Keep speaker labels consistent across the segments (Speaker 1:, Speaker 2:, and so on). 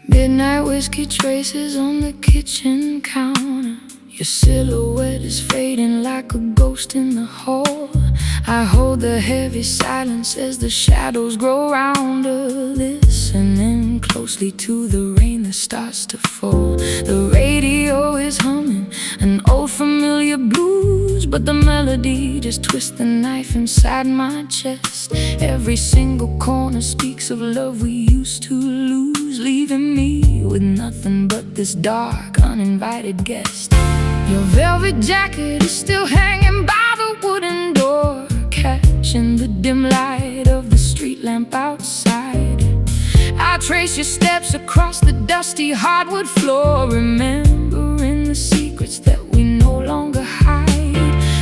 Speaker 1: Midnight whiskey traces on the kitchen counter. Your silhouette is fading like a ghost in the hall. I hold the heavy silence as the shadows grow rounder, listening closely to the rain that starts to fall. The radio is humming an old familiar blues, but the melody just twists the knife inside my chest. Every single corner speaks of love we used to lose, leaving me with nothing but this dark, uninvited guest. Your velvet jacket is still hanging by the wooden door, catching the dim light of the street lamp outside. I trace your steps across the dusty hardwood floor, remembering the secrets that we no longer hide.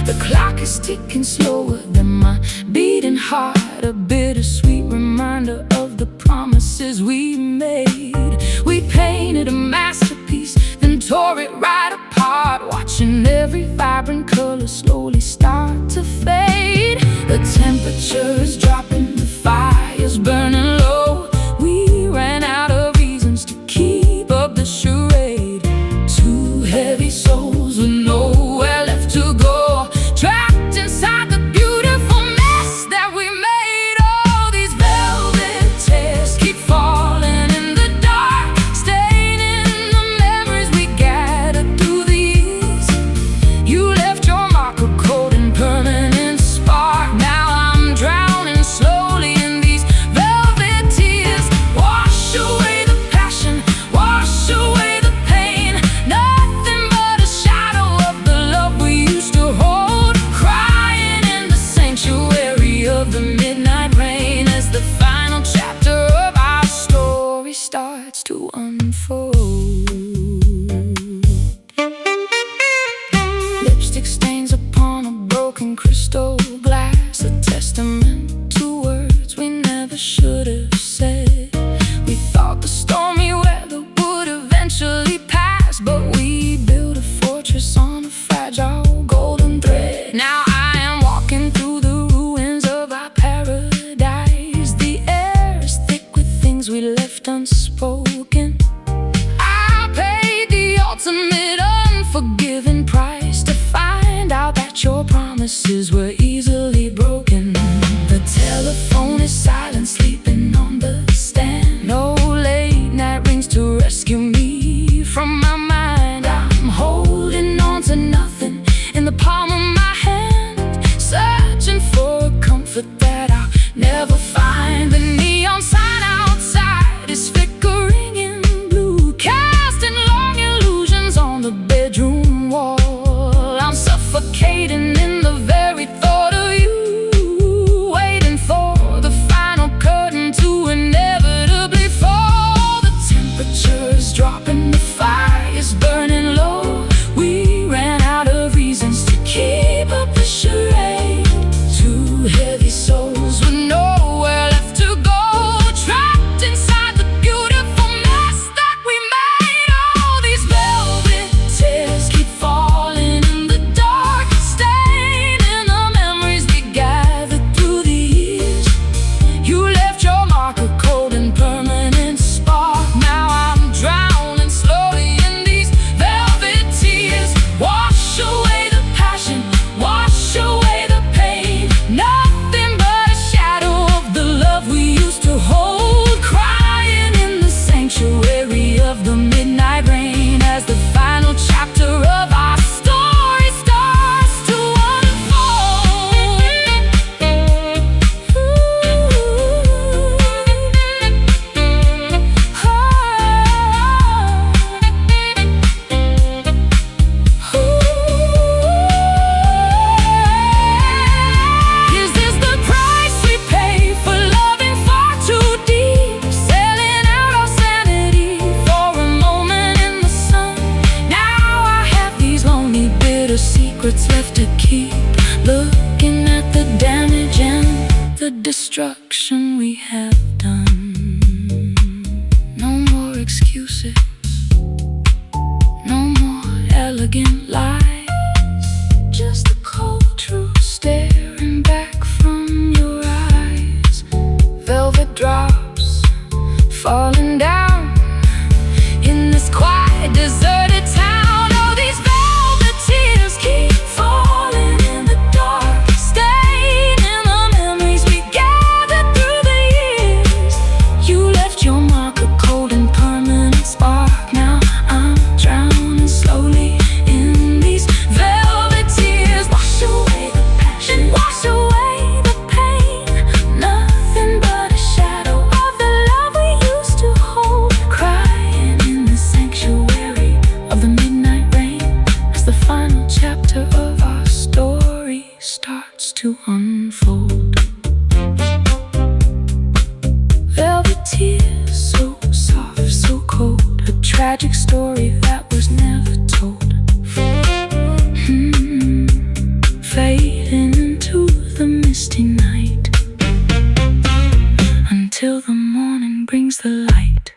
Speaker 1: The clock is ticking slower than my beating heart, a bittersweet reminder of the promises we made. We painted a masterpiece, then tore it right apart, watching every vibrant color slowly start to fade. The temperature is dropping, the fire's burning low. We ran out of reasons to keep up the charade. Two heavy souls with nowhere left to go, trapped inside the beautiful mess that we made. All these velvet tears keep falling in the dark, staining the memories we gathered through the years. You left your mark, a cold and permanent spark. Now I'm drowning slowly in these velvet tears. Wash away the passion, wash away the pain, nothing but a shadow of the love we used to hold, crying in the sanctuary of the midnight rain as the final chapter of our story starts to unfold. Lipstick stains upon a broken crystal glass, a testament to words we never should have said. We thought the stormy weather would eventually pass, but we built a fortress on a fragile golden thread. Now I am walking through the ruins of our paradise. The air is thick with things we left unspoken. I paid the ultimate unforgiving price to find out that your promises were easily broken. The telephone is silent, sleeping on the stand. No late night rings to rescue me from my mind. I'm holding on to nothing in the palm of my hand, searching for a comfort that I'll never find. The neon sign outside is flickering in blue, casting long illusions on the bedroom wall. I'm suffocating in the very thought of you, waiting for the final curtain to inevitably fall. The temperature is dropping, the fire is burning low. We ran out of reasons to keep up the charade. Two heavy souls with nowhere destruction we have done. No more excuses, no more elegant lies, just the cold truth staring back from your eyes. Velvet drops falling down in this quiet, deserted town. Oh, these velvet tears keep falling in the dark, staying in the memories we gathered through the years. You left your mark, a cold and permanent spark. Now I'm drowning slowly in these velvet tears. Wash away the passion, wash away the pain. Nothing but a shadow of the love we used to hold, crying in the sanctuary of the midnight rain, as the final chapter of our story starts to unfold. Velvet tears, so soft, so cold, a tragic story that was never told. Fading into the misty night, until the morning brings the light.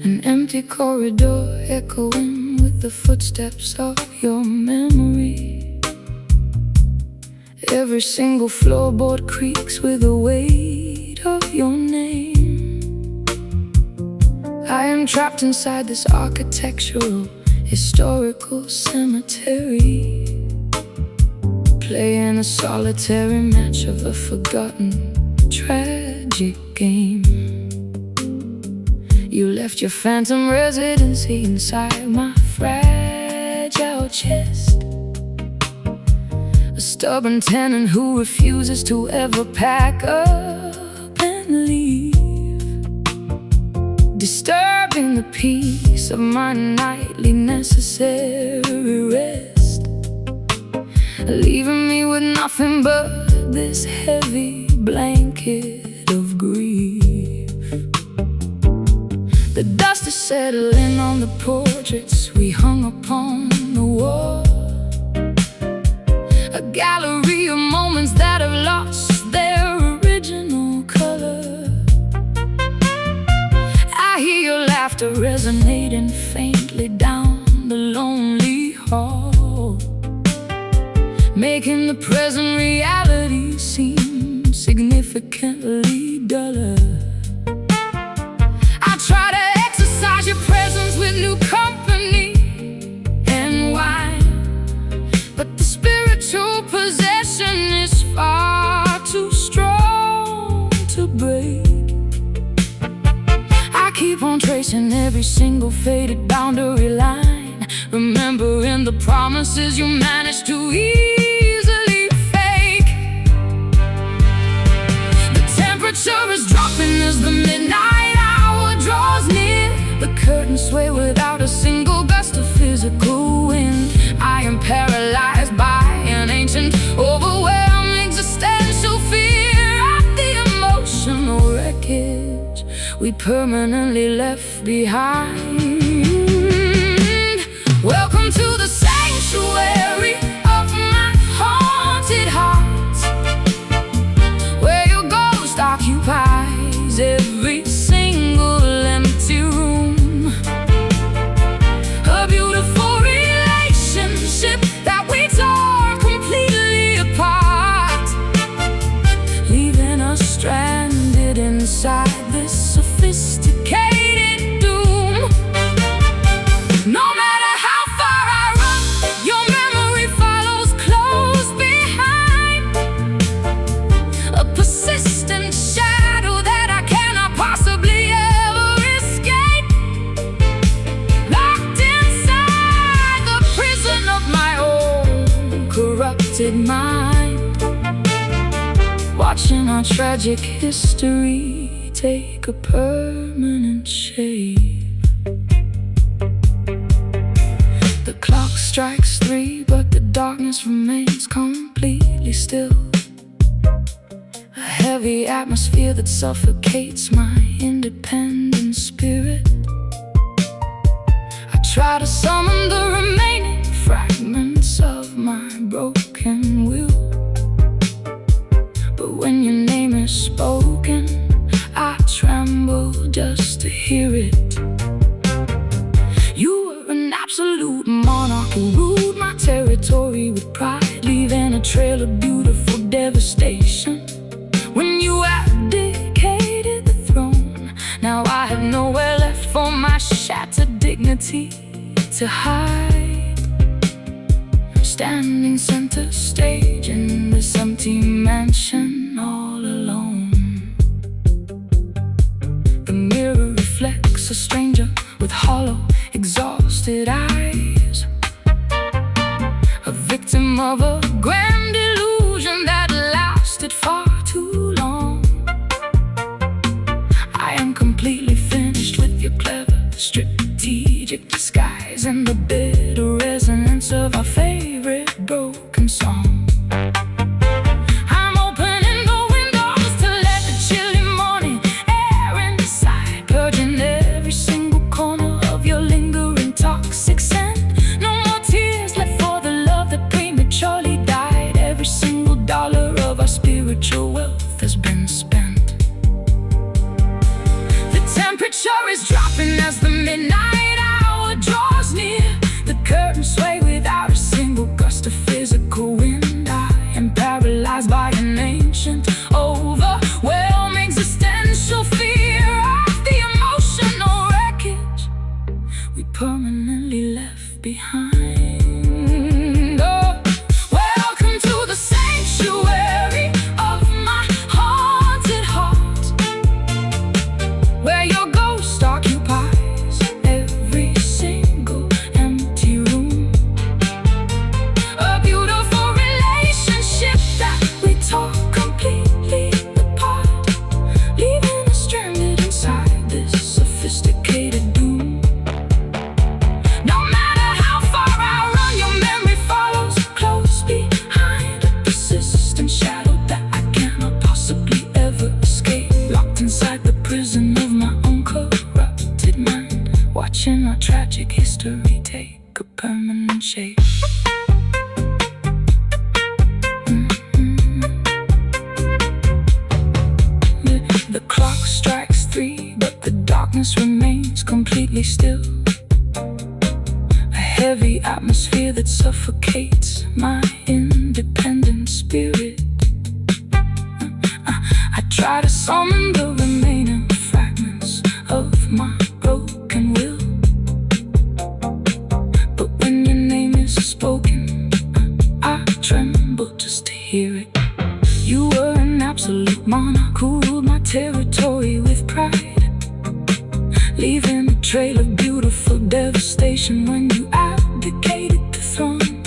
Speaker 1: An empty corridor echoing with the footsteps of your memory. Every single floorboard creaks with the weight of your name. I am trapped inside this architectural, historical cemetery, playing a solitary match of a forgotten, tragic game. You left your phantom residency inside my fragile chest, a stubborn tenant who refuses to ever pack up and leave, disturbing the peace of my nightly necessary rest, leaving me with nothing but this heavy blanket of grief. The dust is settling on the portraits we hung upon the wall, a gallery of moments that have lost their original color. I hear your laughter resonating faintly down the lonely hall, making the present reality seem significantly duller. I try to exercise your presence with new company and wine, but the spiritual possession is far too strong to break. I keep on tracing every single faded boundary line, remembering the promises you managed to easily fake. The temperature is dropping as the midnight hour draws near. The curtains sway without a single gust of physical wind. I am paralyzed by an ancient, overwhelming existential fear of the emotional wreckage we permanently left behind. Welcome to the sanctuary of my haunted heart, where your ghost occupies every single empty room. A beautiful relationship that we tore completely apart, leaving us stranded inside this sophisticated doom. No matter how far I run, your memory follows close behind, a persistent shadow that I cannot possibly ever escape, locked inside the prison of my own corrupted mind. watching our tragic history take a permanent shape. The clock strikes 3, but the darkness remains completely still. A heavy atmosphere that suffocates my independent spirit. I try to summon the remaining fragments of my broken will, but when your name is spoken, I tremble just to hear it. You were an absolute monarch who ruled my territory with pride, leaving a trail of beautiful devastation. When you abdicated the throne, now I have nowhere left for my shattered dignity to hide. Standing center stage in this empty mansion all alone. The mirror reflects a stranger with hollow, exhausted eyes, a victim of a grand illusion that lasted far too long. I am completely finished with your clever, strategic disguise and the bitter resonance of our favorite broken song. I'm opening the windows to let the chilly morning air inside, purging every single corner of your lingering toxic scent. No more tears left for the love that prematurely died. Every single dollar of our spiritual wealth has been spent. The temperature is dropping as the midnight hour draws near. The curtains sway without a single gust of physical wind. I am paralyzed by an ancient, overwhelming existential fear of the emotional wreckage we permanently left behind. Oh, welcome to the sanctuary of my haunted heart, where your ghost occupies every single empty room. A beautiful relationship that we tore completely apart, leaving us stranded inside this sophisticated doom. No matter how far I run, your memory follows close behind, a persistent shadow that I cannot possibly ever escape. Locked inside the prison of my own corrupted mind, watching our tragic history take a permanent shape. The clock strikes 3, but the darkness remains completely still. A heavy atmosphere that suffocates my independent spirit. I try to summon the remaining fragments of my broken will, but when your name is spoken, I tremble just to hear it. You were an absolute monarch who ruled my territory with pride, leaving a trail of beautiful devastation when you abdicated the throne.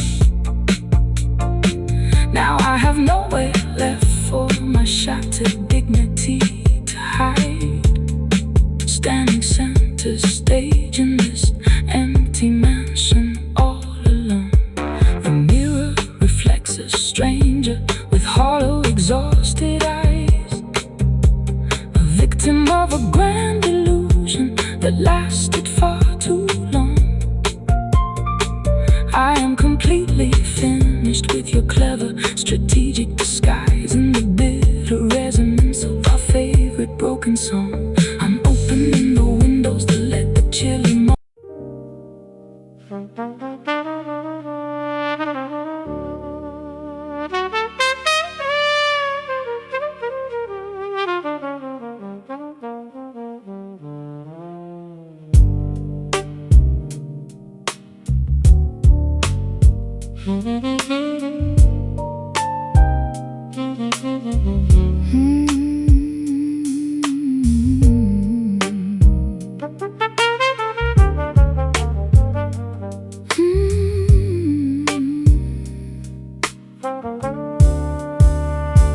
Speaker 1: Now I have nowhere left for my shattered dignity to hide. Standing center stage in this empty mansion all alone. The mirror reflects a stranger with hollow, exhausted eyes, a victim of a grand illusion that lasted far too long. I am completely finished with your clever, strategic disguise and the bitter resonance of our favorite broken song. I'm opening the windows to let the chilly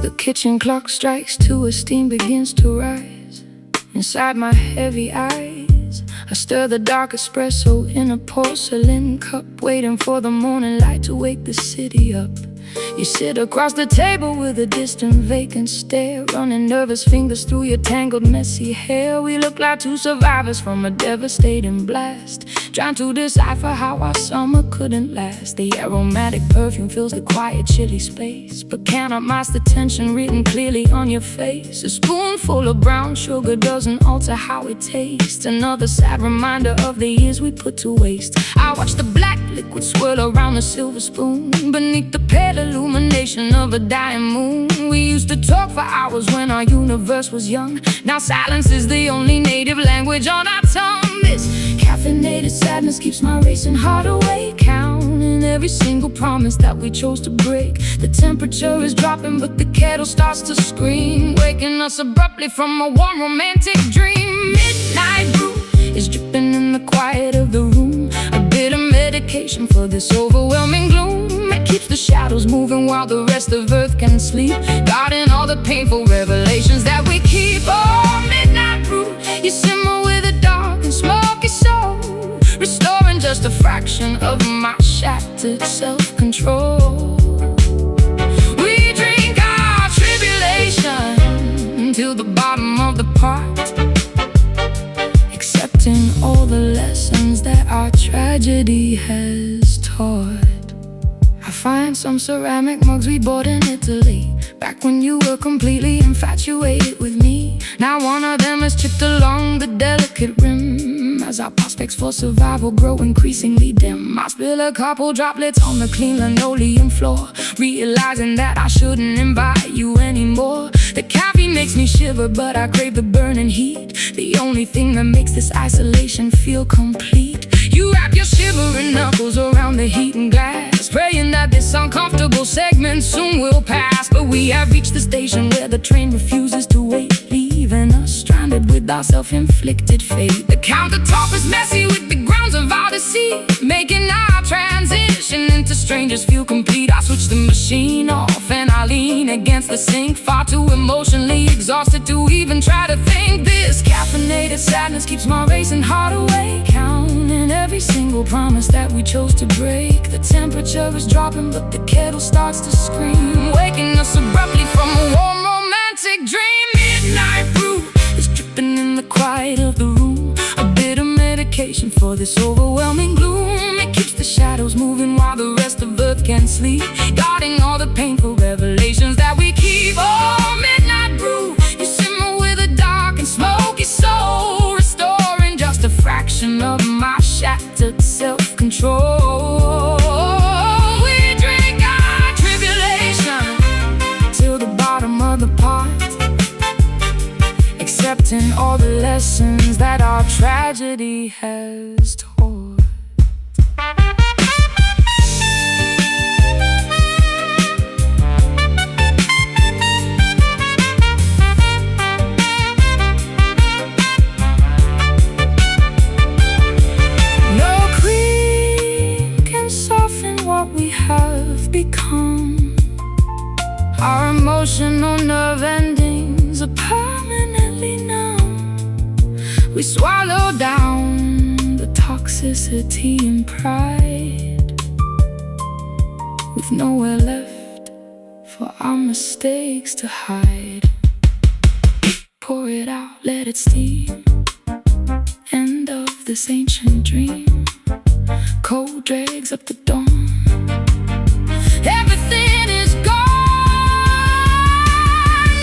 Speaker 1: The kitchen clock strikes 2 as steam begins to rise. Inside my heavy eyes, I stir the dark espresso in a porcelain cup, waiting for the morning light to wake the city up. You sit across the table with a distant vacant stare, running nervous fingers through your tangled messy hair. We look like two survivors from a devastating blast, trying to decipher how our summer couldn't last. The aromatic perfume fills the quiet chilly space, but cannot mask the tension written clearly on your face. A spoonful of brown sugar doesn't alter how it tastes, another sad reminder of the years we put to waste. I watch the black liquid swirl around the silver spoon, beneath the pale illumination of a dying moon. We used to talk for hours when our universe was young. Now silence is the only native language on our tongue. This caffeinated sadness keeps my racing heart awake, counting every single promise that we chose to break. The temperature is dropping, but the kettle starts to scream, waking us abruptly from a warm romantic dream. Midnight brew is dripping in the quiet of the room, a bit of medication for this overwhelming gloom. It keeps the shadows moving while the rest of earth can sleep, guarding all the painful revelations that we keep. Oh, midnight brew, you simmer with a dark and smoky soul, restoring just a fraction of my shattered self-control. We drink our tribulation till the bottom of the pot, accepting all the lessons that our tragedy has taught. I find some ceramic mugs we bought in Italy, back when you were completely infatuated with me. Now one of them is chipped along the delicate rim, as our prospects for survival grow increasingly dim. I spill a couple droplets on the clean linoleum floor, realizing that I shouldn't invite you anymore. The caffeine makes me shiver, but I crave the burning heat, the only thing that makes this isolation feel complete. You wrap your shivering knuckles around the heating glass, praying that this uncomfortable segment soon will pass. But we have reached the station where the train refuses to wait, leaving us stranded with our self-inflicted fate. The countertop is messy with the grounds of our deceit, making our transition into strangers feel complete. I switch the machine off and I lean against the sink, far too emotionally exhausted to even try to think. This caffeinated sadness keeps my racing heart awake, counting every single promise that we chose to break. The temperature is dropping, but the kettle starts to scream, waking us abruptly from a warm romantic dream. Midnight brew is dripping in the quiet of the room, a bit of medication for this overwhelming gloom. It keeps the shadows moving while the rest of earth can sleep, guarding all the painful revelations that we keep. Oh, midnight brew, you simmer with a dark and smoky soul, restoring just a fraction of my shattered self-control. We drink our tribulation till the bottom of the pot, accepting all the lessons that our tragedy has taught. Become our emotional nerve endings are permanently numb. We swallow down the toxicity and pride, with nowhere left for our mistakes to hide. Pour it out, let it steam, end of this ancient dream. Cold drags up the dawn, everything is gone.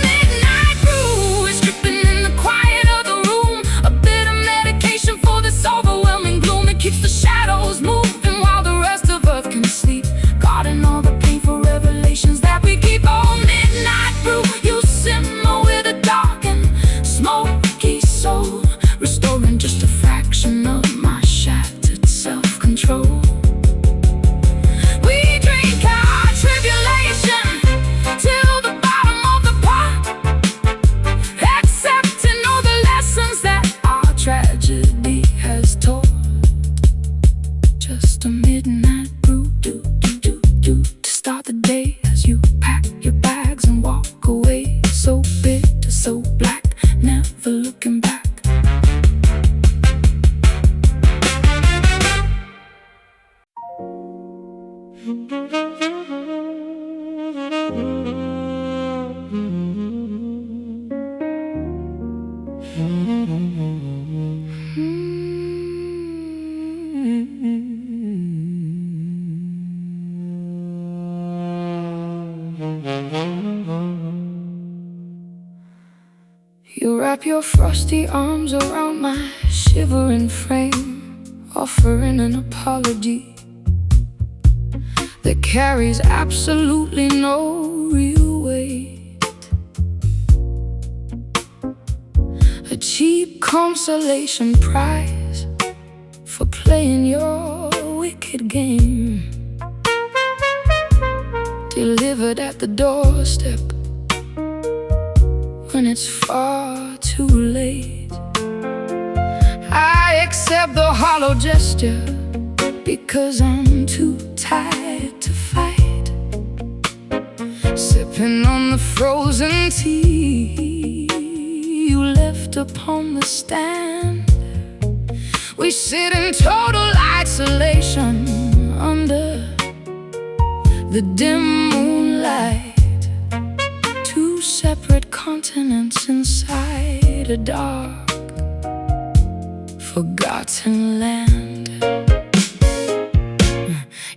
Speaker 1: Midnight brew is dripping in the quiet of the room, a bit of medication for this overwhelming gloom. It keeps the shadows moving while the rest of earth can sleep, guarding all the painful revelations that we keep. Oh, midnight brew, you simmer with a dark and smoky soul, restoring just a fraction of my shattered self-control. You wrap your frosty arms around my shivering frame, offering an apology that carries absolutely no real weight. A cheap consolation prize for playing your wicked game, delivered at the doorstep when it's far too late. I accept the hollow gesture because I'm too tired to fight, sipping on the frozen tea you left upon the stand. We sit in total isolation under the dim moonlight, two separate continents inside a dark, forgotten land.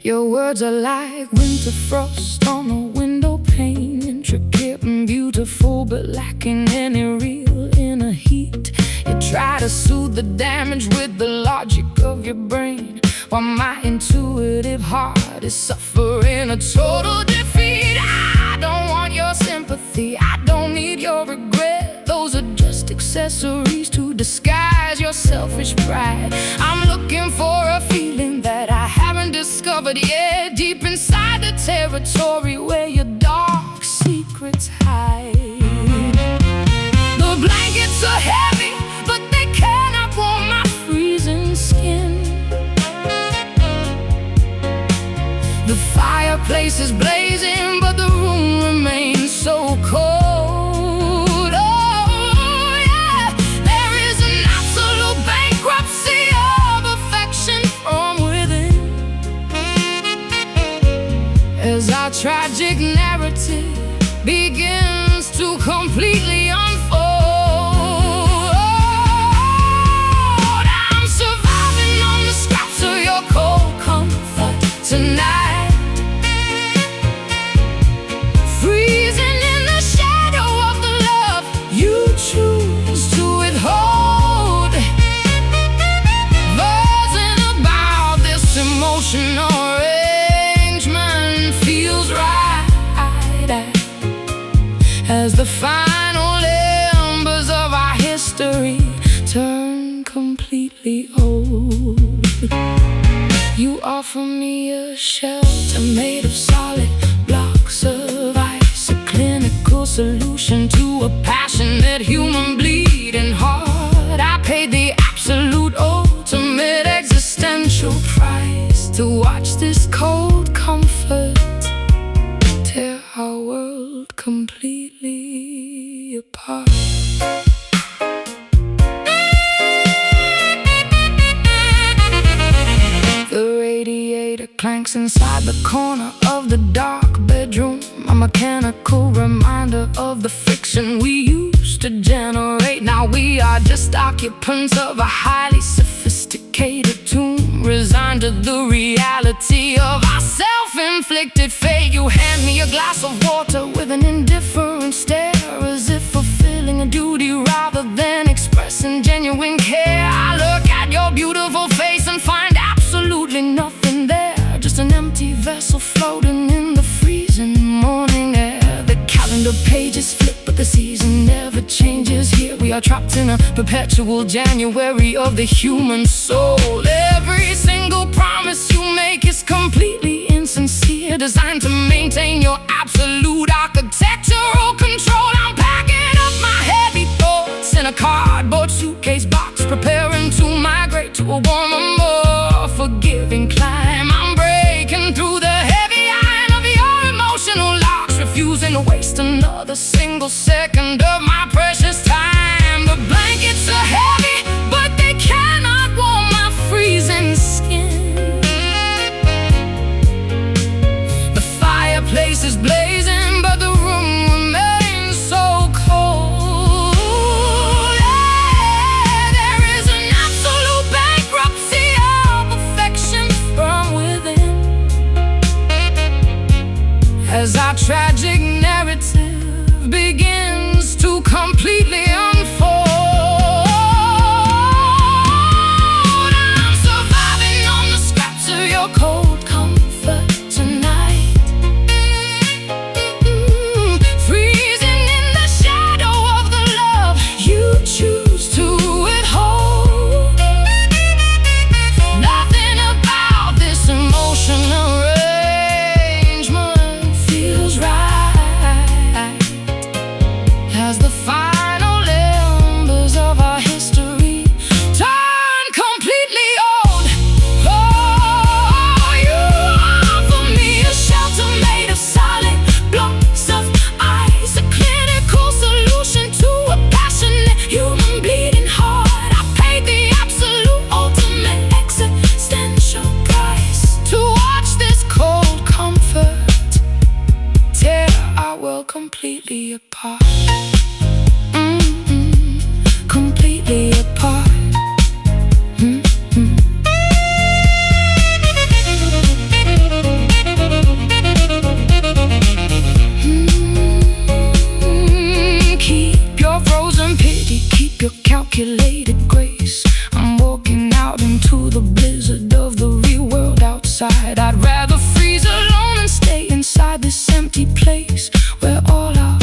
Speaker 1: Your words are like winter frost on a window pane, intricate and beautiful but lacking any real inner heat. You try to soothe the damage with the logic of your brain, while my intuitive heart is suffering a total defeat. I don't want your sympathy, I don't need your regret. Those are just accessories to disguise your selfish pride. I'm looking for a feeling that I haven't discovered yet, deep inside the territory where your dark secrets hide. The blankets are heavy, but they cannot warm my freezing skin. The fireplace is blazing, but the room remains so cold. Oh yeah, there is an absolute bankruptcy of affection from within, as our tragic narrative begins to completely unfold. I'm surviving on the scraps of your cold comfort tonight, freezing in the shadow of the love you choose to withhold. Buzzing about this emotional arrangement feels right, as the final embers of our history turn completely old. You offer me a shelter made of solid blocks of ice, a clinical solution to a passionate human bleeding heart. I paid the absolute ultimate existential price to watch this cold comfort tear our world completely apart. The radiator clanks inside the corner of the dark bedroom, a mechanical reminder of the friction we used to generate. Now we are just occupants of a highly sophisticated tomb, resigned to the reality of our self-inflicted fate. You hand me a glass of water with an indifferent stare, as if fulfilling a duty rather than expressing genuine care. I look at your beautiful face and find absolutely nothing there, just an empty vessel floating in the freezing morning air. The calendar pages flip, but the season never changes. Here we are trapped in a perpetual January of the human soul. Every single promise you make is completely insincere, designed to maintain your absolute architectural control. I'm packing up my heavy thoughts in a cardboard suitcase box, preparing to migrate to a warmer, more forgiving climb. I'm breaking through the heavy iron of your emotional locks, refusing to waste another single second of my precious time. The blankets are heavy, but they cannot warm my freezing skin. The fireplace is blazing, but the room remains so cold. Yeah, there is an absolute bankruptcy of affection from within, as our tragic narrative begins to completely unfold. Completely apart. Keep your frozen pity, keep your calculated grace. I'm walking out into the blizzard of the real world outside. I'd rather freeze alone and stay inside this empty place where all our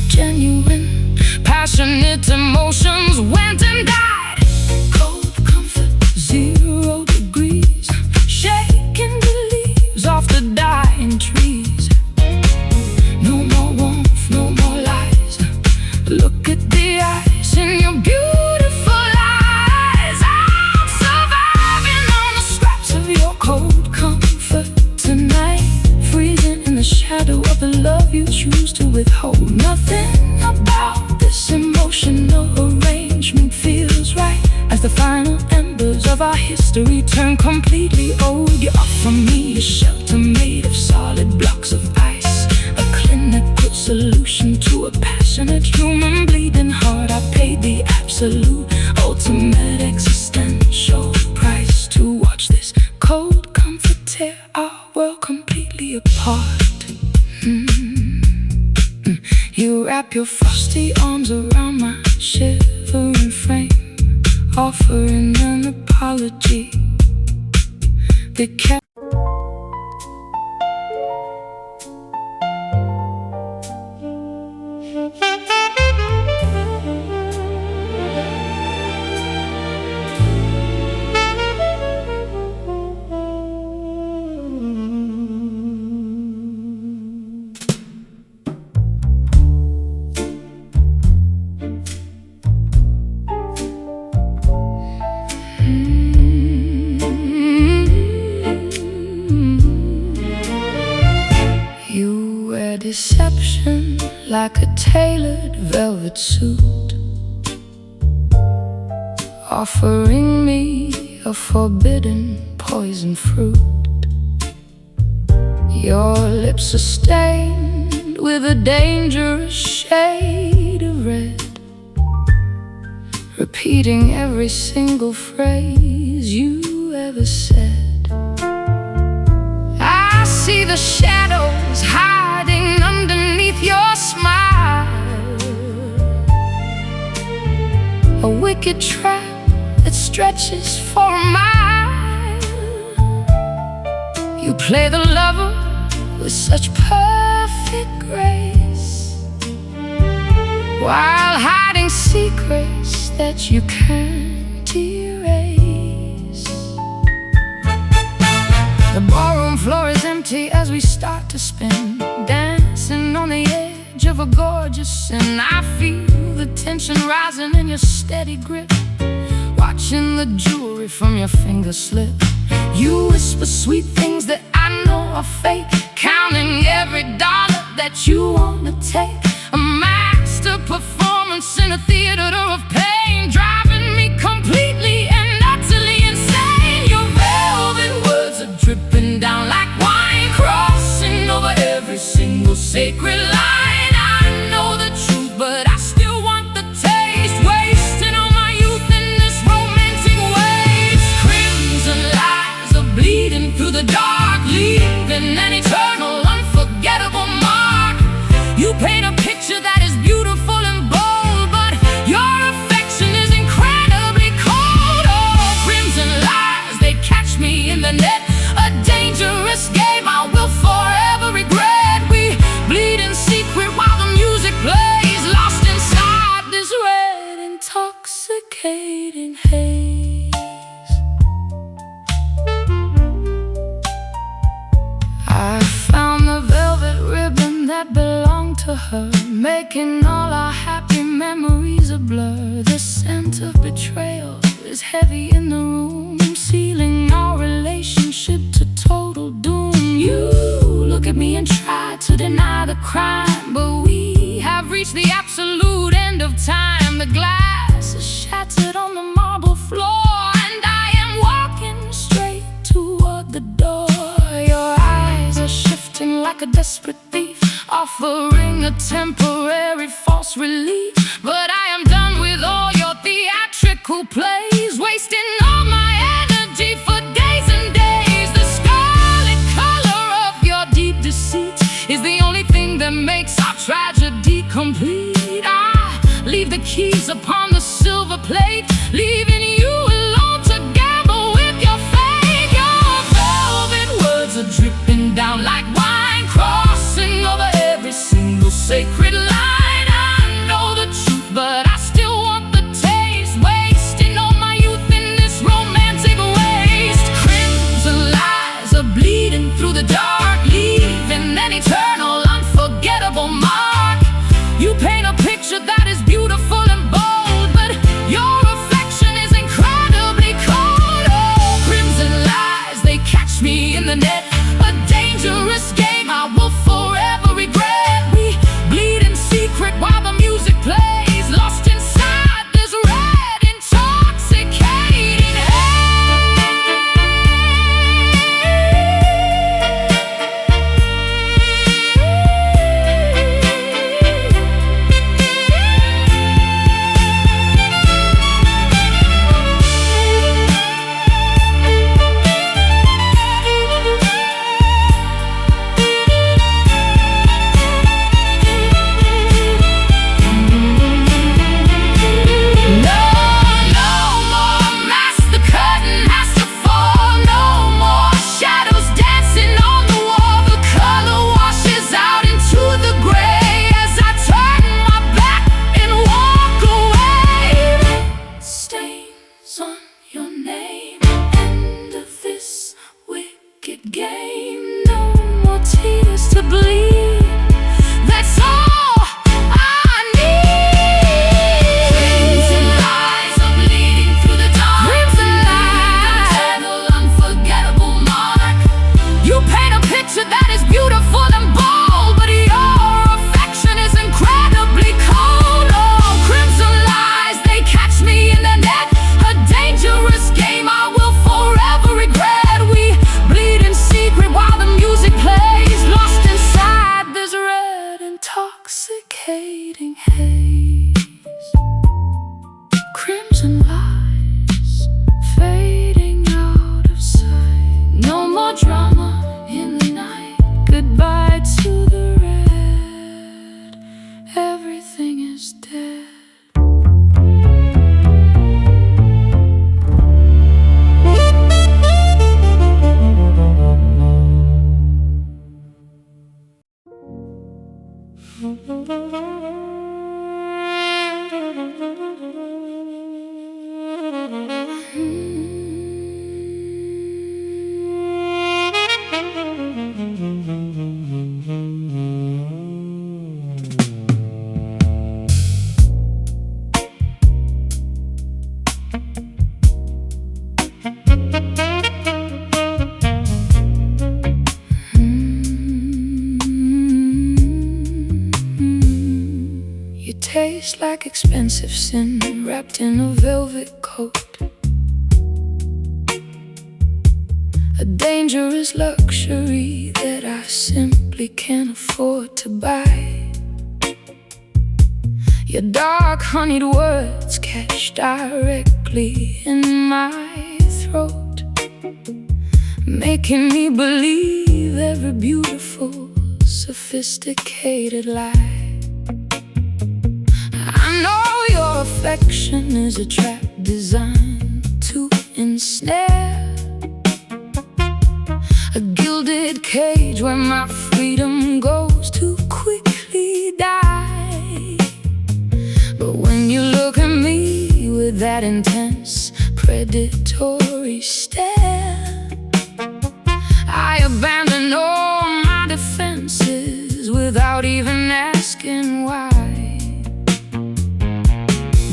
Speaker 1: genuine, passionate emotions went and died. Cold comfort, 0 degrees, shaking the leaves off the dying trees. No more warmth, no more lies. Look at the eyes in your beautiful eyes. I'm surviving on the scraps of your cold comfort tonight, freezing in the shadow of the love you choose to withhold. Nothing about this emotional arrangement feels right, as the final embers of our history turn completely old. You offer me a shelter made of solid blocks of ice, a clinical solution to a passionate human bleeding heart. I paid the absolute ultimate existential price to watch this cold comfort tear our world completely apart. You wrap your frosty arms around my shivering frame, offering an apology that kept deception like a tailored velvet suit, offering me a forbidden poison fruit. Your lips are stained with a dangerous shade of red, repeating every single phrase you ever said. I see the shadows hiding underneath your smile, a wicked trap that stretches for a mile. You play the lover with such perfect grace, while hiding secrets that you can't erase. The ballroom floor is empty as we start to spin, dancing on the edge of a gorgeous sin. I feel the tension rising in your steady grip, watching the jewelry from your fingers slip. You whisper sweet things that I know are fake, counting every dollar that you wanna take. A master performance in a theater of pain, driving me completely and utterly insane. Your velvet words are dripping down like wine, crossing over every single sacred line. I know the truth, but I still want the taste, wasting all my youth in this romantic waste. Crimson lies are bleeding through the dark, leaving an eternal, unforgettable mark. You paint a picture that is beautiful and bold, but your affection is incredibly cold. Oh, crimson lies, they catch me in the net, a dangerous game I will forever regret. We bleed in secret while the music plays, lost inside this red, intoxicating haze. I found the velvet ribbon that belonged to her, making all our happy memories a blur. The scent of betrayal is heavy in the room, sealing our relationship to total doom. You look at me and try to deny the crime, but we have reached the absolute end of time. The glass is shattered on the marble floor, and I am walking straight toward the door. Your eyes are shifting like a desperate thief, offering a temporary false relief. But I am done with all your theatrical plays, wasting all my energy for days and days. The scarlet color of your deep deceit is the only thing that makes our tragedy complete. I leave the keys upon the silver plate, leaving you alone to gamble with your fate. Your velvet words are dripping down like wine, crossing over every single sacred line. I know the truth, but I still want the taste, wasting all my youth in this romantic waste. Crimson lies are bleeding through the dark, leaving an eternal, unforgettable mark. You paint a picture that is beautiful and bold, but your reflection is incredibly cold. Oh, crimson lies, they catch me in the net, a dangerous game I will forever regret. We bleed in secret while the music plays, lost inside this red, intoxicating on your name. End of this wicked game. No more tears to bleed. That's all I need. Crimson lies are bleeding through the dark. Crimson lies, eternal, unforgettable mark. You paint a picture that is beautiful and bold, but your affection is incredibly cold. Oh, crimson lies, they catch me in the net, a dangerous game I will forever regret. We bleed in secret while the music plays, lost inside this red, intoxicating haze. Crimson lies fading out of sight. No more drama in the night. Goodbye to the red. Everything is dead. You taste like expensive sin wrapped in a velvet coat, a dangerous luxury that I simply can't afford to buy. Your dark honeyed words catch directly in my throat, making me believe every beautiful, sophisticated lie. I know your affection is a trap designed to ensnare, a gilded cage where my freedom goes to quickly die. But when you look at me with that intense, predatory stare, I abandon all my defenses without even asking why.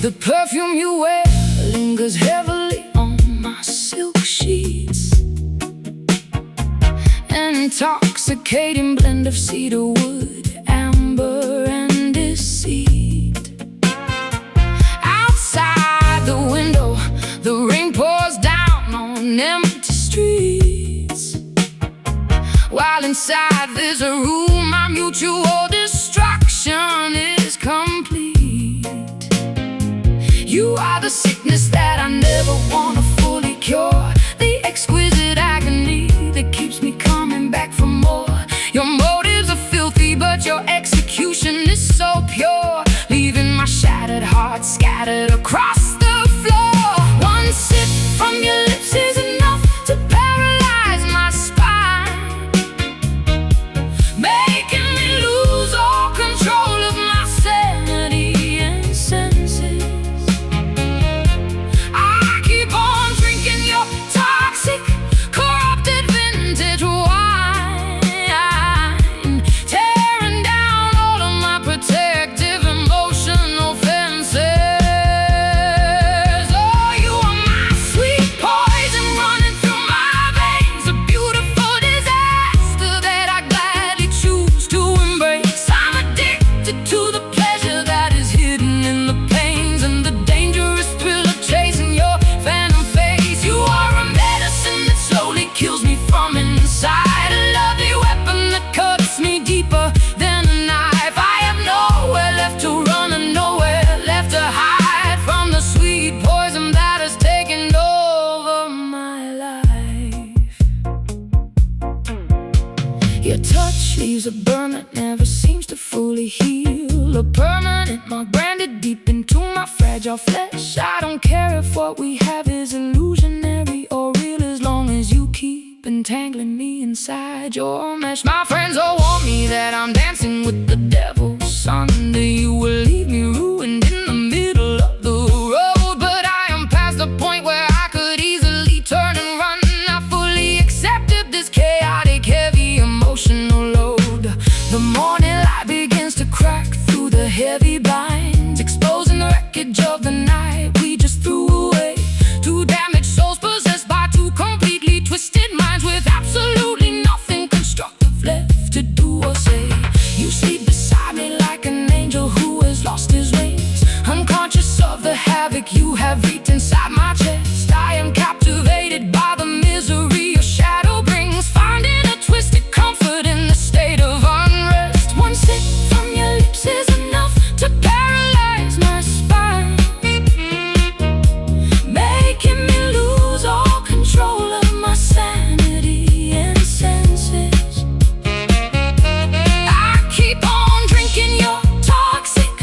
Speaker 1: The perfume you wear lingers heavily on my silk sheets, an intoxicating blend of cedar wood, amber, and deceit. Outside the window, the rain pours down on empty streets, while inside there's a room our mutual You are the sickness that I never wanna fully cure, the exquisite agony that keeps me coming back for more. Your motives are filthy, but your execution is so pure, leaving my shattered heart scattered across the floor. One sip from your lips is enough to paralyze my spine, making me lose all control of my sanity and senses. I keep on drinking your toxic, corrupted vintage wine, tearing down all of my protective emotional fences. Oh, you are my sweet poison running through my veins, a beautiful disaster that I gladly choose to embrace. I'm addicted to the pleasure that is hidden in the pains and the dangerous thrill of chasing your phantom face. You are a medicine that slowly kills me from inside, a lovely weapon that cuts me deeper than a knife. I have nowhere left to run and nowhere left to hide from the sweet poison that has taken over my life. Your touch leaves a burn that never seems to fully heal, a permanent mark branded deep into my fragile flesh. I don't care if what we have is illusionary or real, as long as you keep entangling me inside your mesh. My friends all warn me that I'm dancing with the devil. Someday you will leave me ruined in the middle of the road, but I am past the point where I could easily turn and run. I fully accepted this chaotic, heavy emotional load. The morning light begins to crack through the heavy blinds, exposing the wreckage of the night we just threw away. Two damaged souls possessed by two completely twisted minds, with absolutely nothing constructive left to do or say. You sleep beside me like an angel who has lost his wings, unconscious of the havoc you have wreaked inside my chest. I am captivated by the misery your shadow brings, finding a twisted comfort in the state of unrest. One sip from your lips is enough to paralyze my spine, making me lose all control of my sanity and senses. I keep on drinking your toxic,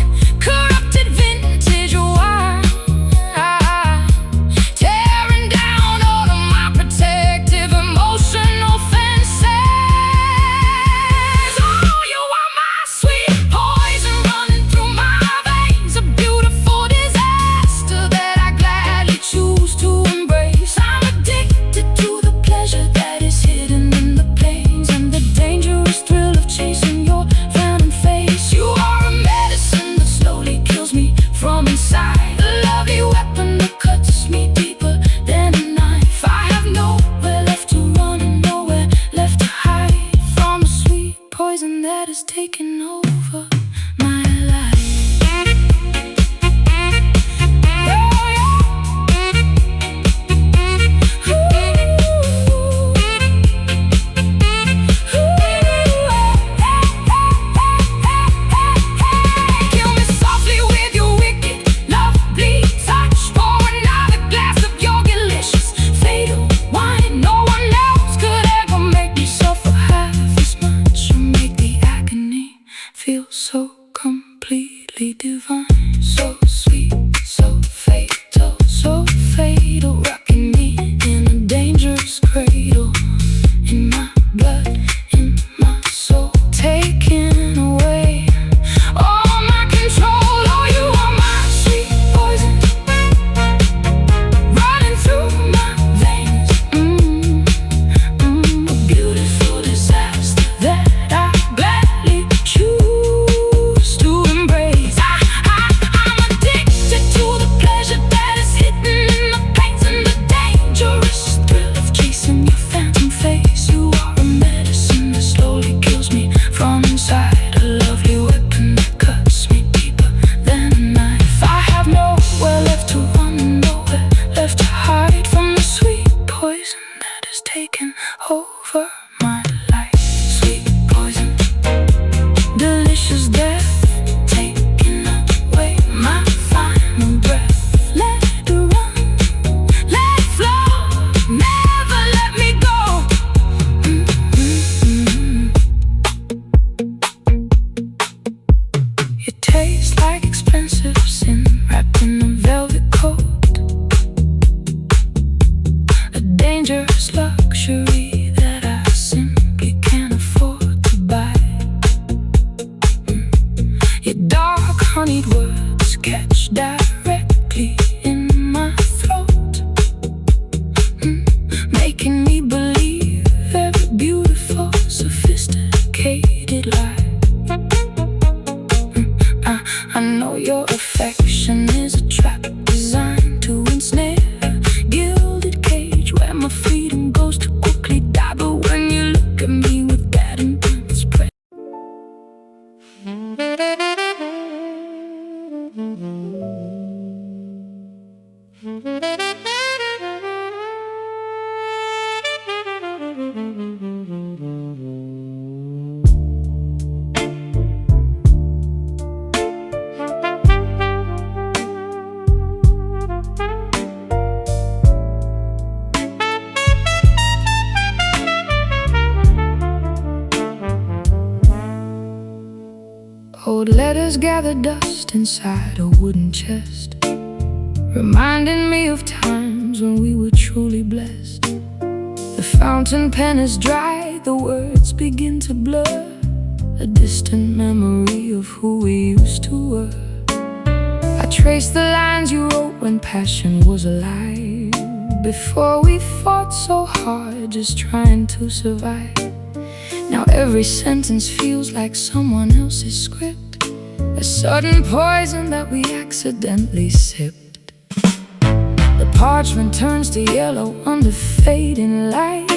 Speaker 1: corrupted vintage wine, words catch directly in my throat, making me believe every beautiful, sophisticated lie. I know your affection is a trap designed to ensnare, gilded cage where my freedom goes to quickly die. But when you look at me with bad intent spread, old letters gather dust inside a wooden chest, reminding me of times when we were truly blessed. The fountain pen is dry, the words begin to blur, a distant memory of who we used to were. I trace the lines you wrote when passion was alive, before we fought so hard just trying to survive. Now every sentence feels like someone else's script, a sudden poison that we accidentally sipped. The parchment turns to yellow under fading light,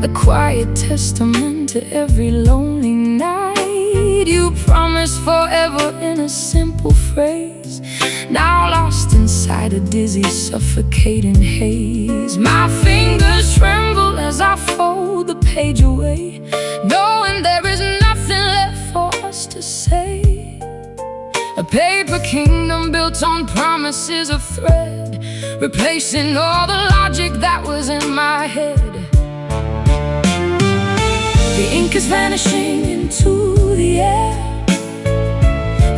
Speaker 1: a quiet testament to every lonely night. You promised forever in a simple phrase, now lost inside a dizzy, suffocating haze. My fingers tremble as I fold the page away, knowing there is nothing left for us to say. A paper kingdom built on promises of thread, replacing all the logic that was in my head. The ink is vanishing into the air,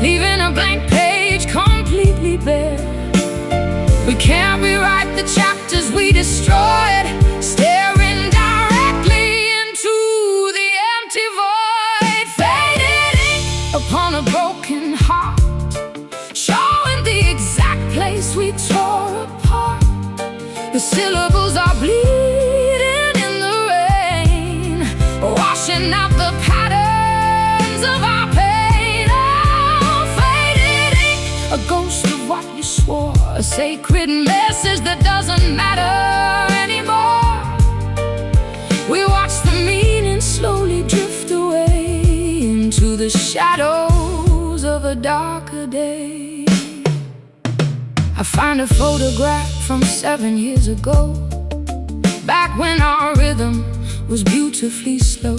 Speaker 1: leaving a blank page completely bare. We can't rewrite the chapters we destroyed, staring directly into the empty void. Faded ink upon a broken heart, showing the exact place we tore apart. The syllables are bleeding in the rain, washing out the patterns of our pain. Oh, faded ink, a ghost of what you swore, a sacred message that doesn't matter anymore. We watch the meaning slowly drift away into the shadows of a darker day. I find a photograph from 7 years ago, back when our rhythm was beautifully slow.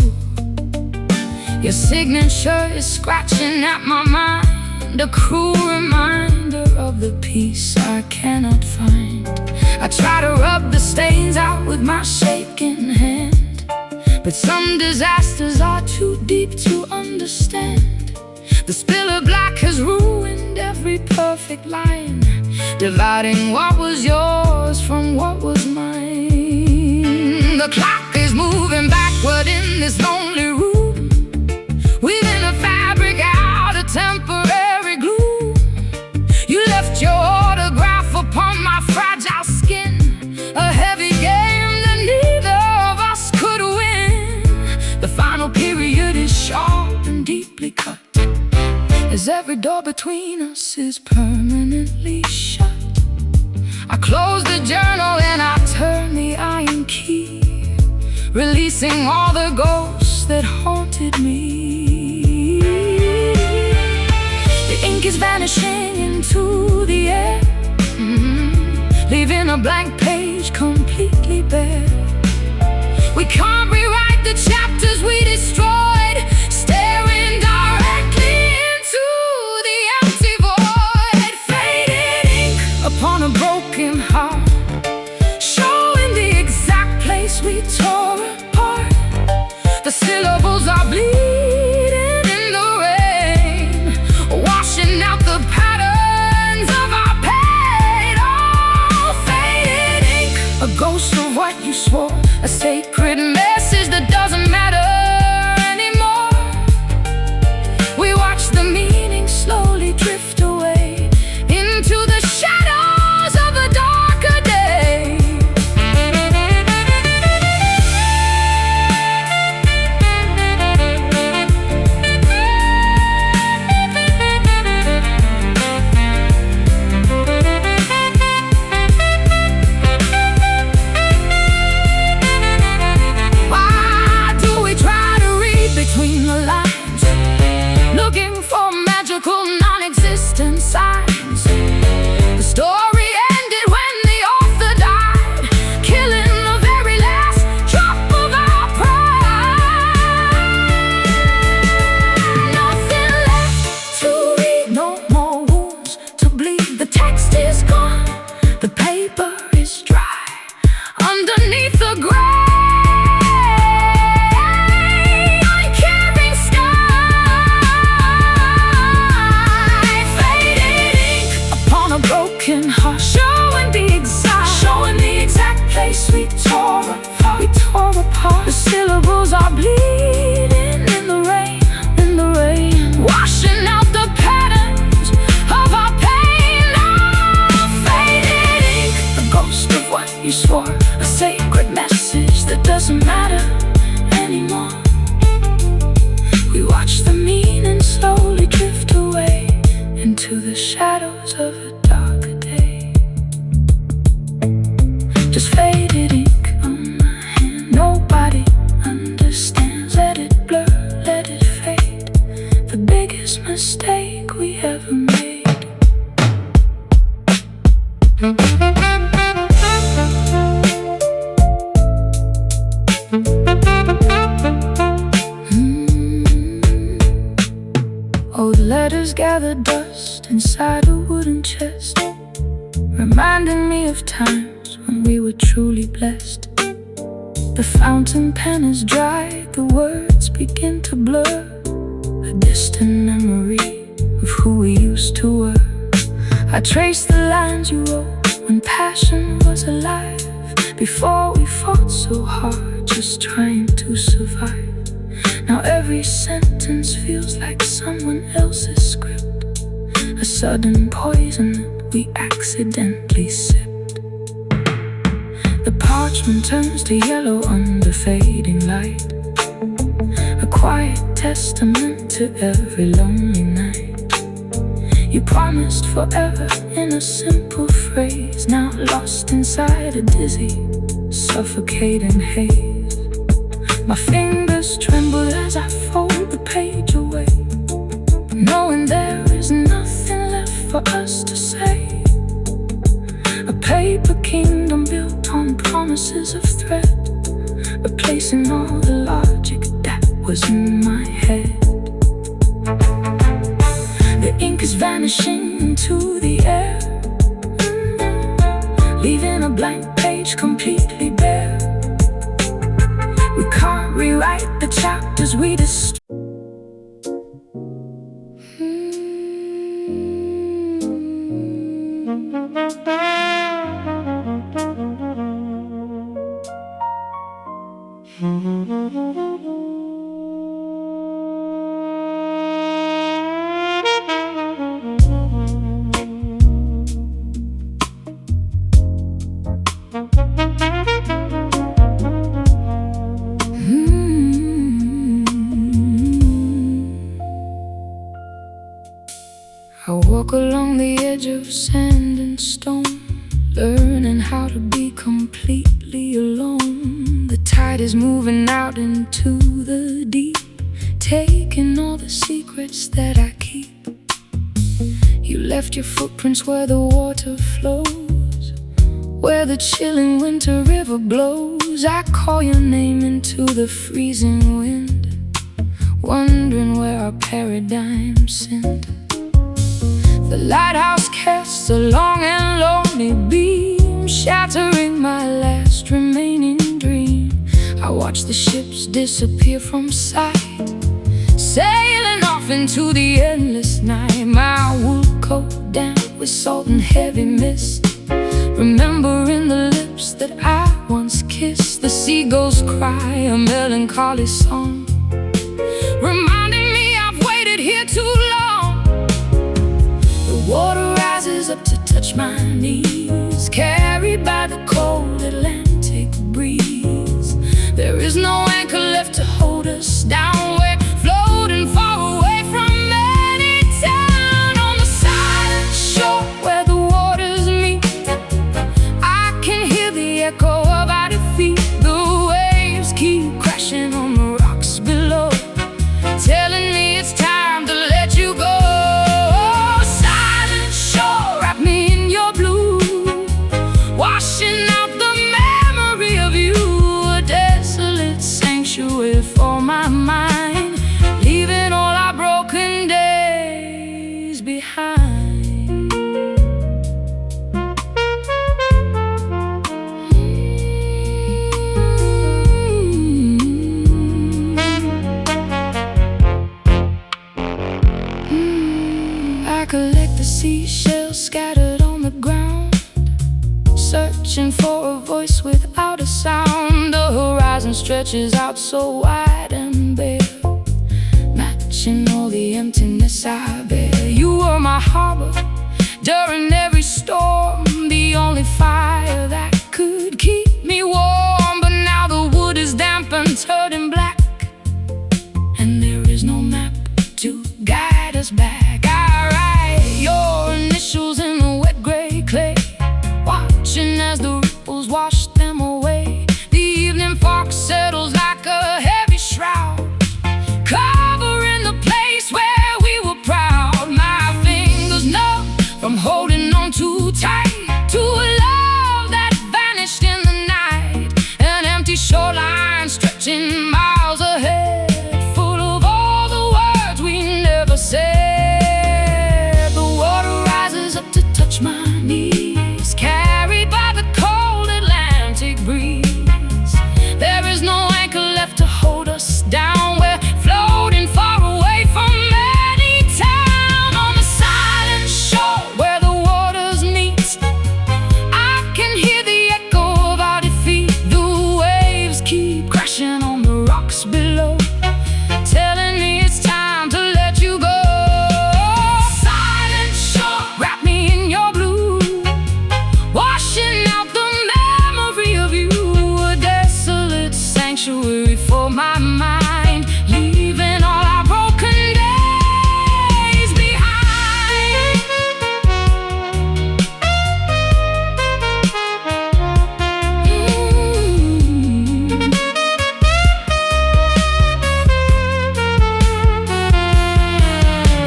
Speaker 1: Your signature is scratching at my mind, a cruel reminder of the peace I cannot find. I try to rub the stains out with my shaking hand, but some disasters are too deep to understand. The spill of black has ruined every perfect line, dividing what was yours from what was mine. The clock is moving backward in this lonely room, weaving a fabric out of temporary gloom. You left your autograph upon my fragile skin, a heavy game that neither of us could win. The final period is sharp and deeply cut, as every door between us is permanently shut. I close the journal and I turn the iron key, releasing all the ghosts that haunted me. The ink is vanishing into the air, leaving a blank page completely bare. We can't rewrite the chapters we destroyed, staring directly into the empty void. Faded ink upon a broken heart, showing the exact place we tore apart. The syllables are bleeding in the rain, washing out the patterns of our pain. Oh, faded ink, a ghost of what you swore, a sacred message that doesn't matter anymore. We watch the meaning slowly drift away text is gone, the paper is dry underneath the gray uncaring sky. Faded ink upon a broken heart, showing the exact place we tore apart. The syllables are bleeding in the rain, washing out the patterns of our pain. Now faded ink, the ghost of what you swore, a sacred message that doesn't matter anymore. We watch the meaning slowly drift away into the shadows of a darker day. Just faded ink on my hand, nobody understands. Let it blur, let it fade, the biggest mistake we ever made. Old letters gather dust inside a wooden chest, reminding me of times when we were truly blessed. The fountain pen is dry, the words begin to blur, a distant memory of who we used to were. I trace the lines you wrote when passion was alive, before we fought so hard just trying to survive. Now every sentence feels like someone else's script, a sudden poison that we accidentally sipped. The parchment turns to yellow under fading light, a quiet testament to every lonely night. You promised forever in a simple phrase, now lost inside a dizzy, suffocating haze. My fingers tremble as I fold the page away, knowing there is nothing left for us to say. A paper kingdom built on promises of threat, replacing all the logic that was in my head. The ink is vanishing into the air, leaving a blank page completely bare. We can't rewrite the chapters we destroyed. I walk along the edge of sand and stone, learning how to be completely alone. The tide is moving out into the deep, taking all the secrets that I keep. You left your footprints where the water flows, where the chilling winter river blows. I call your name into the freezing wind, wondering where our paradigm sinned. The lighthouse casts a long and lonely beam, shattering my last remaining dream. I watch the ships disappear from sight, sailing off into the endless night. My wool coat damp with salt and heavy mist, remembering the lips that I once kissed. The seagulls cry a melancholy song, reminding me I've waited here too long. The water rises up to touch my knees, carried by the cold Atlantic breeze. There is no anchor left to hold us down, we're floating far away from any town. On the silent shore where the waters meet, I can hear the echo of our defeat. The waves keep crashing on the rocks below, telling me it's time to let you go. Silent shore, wrap me in your blue, washing out the memory of you. A desolate saint still scattered on the ground, searching for a voice without a sound. The horizon stretches out so wide and bare, matching all the emptiness I bear. You were my harbor during every storm, the only fire that could keep me warm. But now the wood is damp and turning black, and there is no map to guide us back. I write your initials in the wet gray clay, watching as the ripples wash them away. The evening fog settles like a heavy shroud, covering the place where we were proud. My fingers numb from holding on too tight to a love that vanished in the night. An empty shoreline stretching miles ahead, full of all the words we never said. The water rises up to touch my knees, carried by the cold Atlantic breeze. There is no anchor left to hold us down, we're floating far away from any town. On the silent shore where the waters meet, I can hear the echo of our defeat. The waves keep crashing on the rocks below, telling me it's time to let you go. Silent shore, wrap me in your blue, washing out the memory of you. A desolate sanctuary for my mind, leaving all our broken days behind.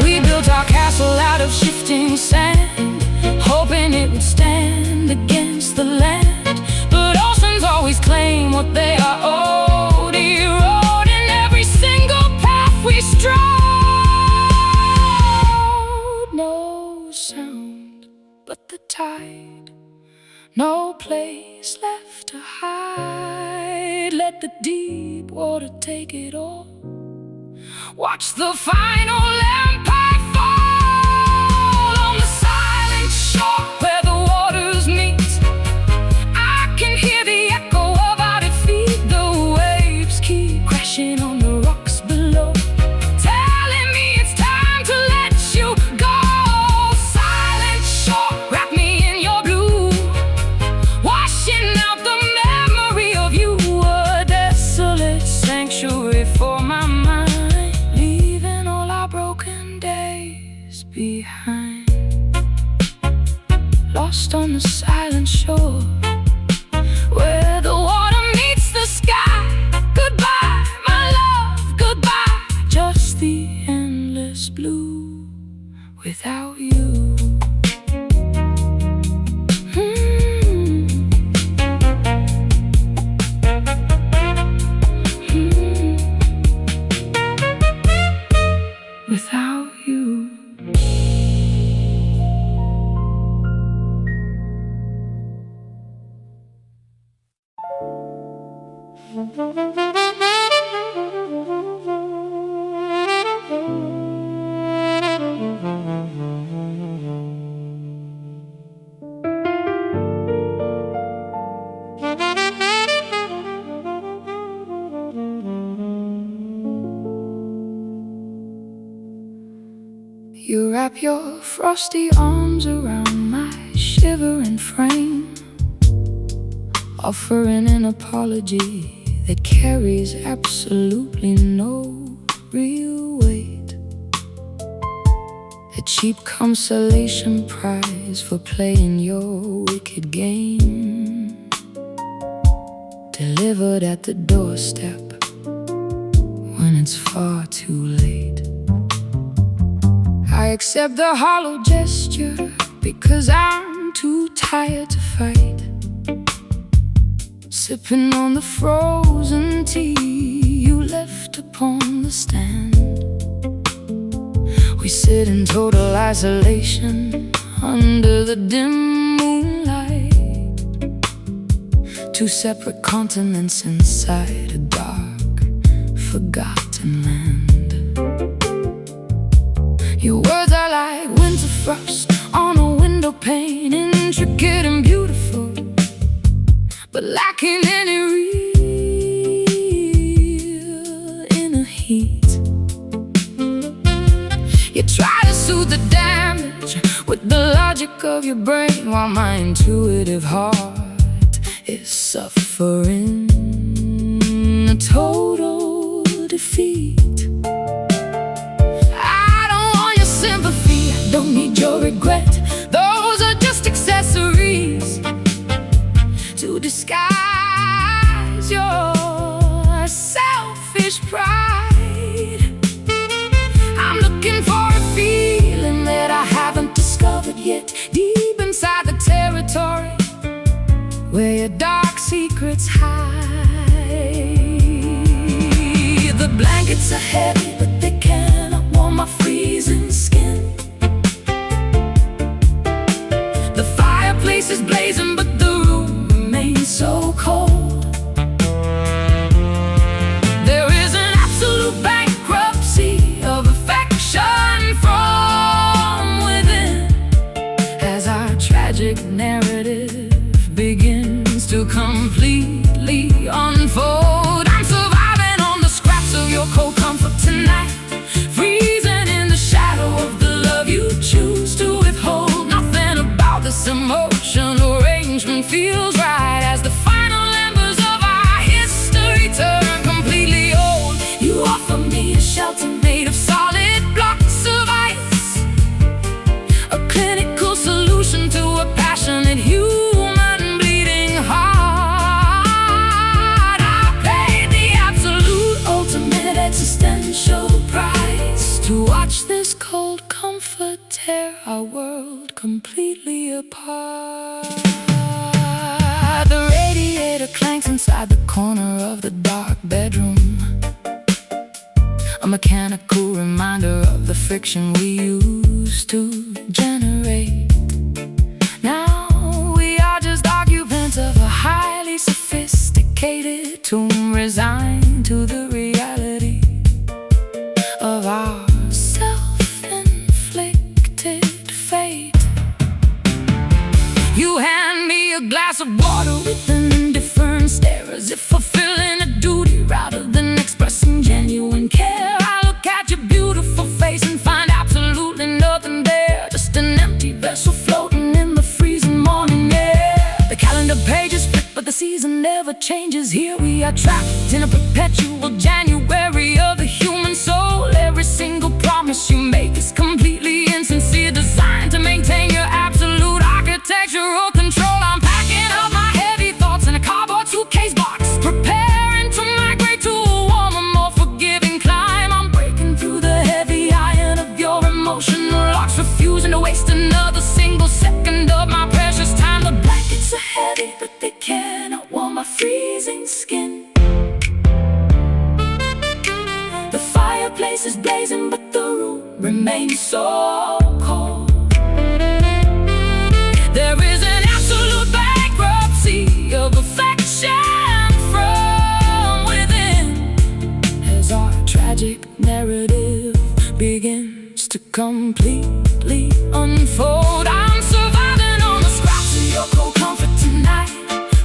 Speaker 1: We built our castle out of shifting sand, hoping it would stand against the land. But oceans always claim what they are owed, eroding every single path we strode. No sound but the tide, no place left to hide. Let the deep water take it all, watch the final empire fall. On the silent shore where the waters meet, I can hear the echo of our defeat. The waves keep crashing on the rocks below, telling me it's time to let you go. Silent shore, wrap me in your blue, washing out the memory of you. A desolate sanctuary for my mind, leaving all our broken days behind. Lost on the silent shore where the water meets the sky. Goodbye, my love, goodbye. Just the endless blue without you. Without you. You wrap your frosty arms around my shivering frame, offering an apology that carries absolutely no real weight. A cheap consolation prize for playing your wicked game, delivered at the doorstep when it's far too late. I accept the hollow gesture because I'm too tired to fight, sipping on the frozen tea you left upon the stand. We sit in total isolation under the dim moonlight, two separate continents inside a dark, forgotten land. Your words are like winter frost on a window lacking any real inner heat. You try to soothe the damage with the logic of your brain, while my intuitive heart is suffering a total defeat. I don't want your sympathy, I don't need your regret. Those are just accessories to disguise your selfish pride. I'm looking for a feeling that I haven't discovered yet, deep inside the territory where your dark secrets hide. The blankets are heavy, but they cannot warm my freezing skin. The fireplace is blazing, but the room remains so cold. There is an absolute bankruptcy of affection from within, as our tragic narrative begins to completely unfold. I'm surviving on the scraps of your cold comfort tonight, freezing in the shadow of the love you choose to withhold. Nothing about this emotional arrangement feels right, as the final embers of our history turn completely old. You offer me a shelter made of solid blocks of ice, a clinical solution to a passionate human bleeding heart. I paid the absolute ultimate existential price to watch this cold comfort tear our world completely apart. The radiator clanks inside the corner of the dark bedroom, a mechanical reminder of the friction we used to generate. Now we are just occupants of a highly sophisticated tomb, resigned to the reality of our self-inflicted fate. You hand me a glass of water with an indifferent stare, as if fulfilling a duty rather than expressing genuine care. I look at your beautiful face and find absolutely nothing there, just an empty vessel floating in the freezing morning air. The calendar pages flip, but the season never changes. Here we are trapped in a perpetual January of the human soul. Every single promise you make is completely insincere, designed to maintain your absolute architectural control. I'm packing up my heavy thoughts in a cardboard suitcase box, preparing to migrate to a warmer, more forgiving climb. I'm breaking through the heavy iron of your emotional locks, refusing to waste another single second of my precious time. The blankets are heavy, but they cannot warm my freezing skin. The fireplace is blazing, but the room remains so cold. There is an absolute bankruptcy of affection from within, as our tragic narrative begins to completely unfold. I'm surviving on the scraps of your cold comfort tonight,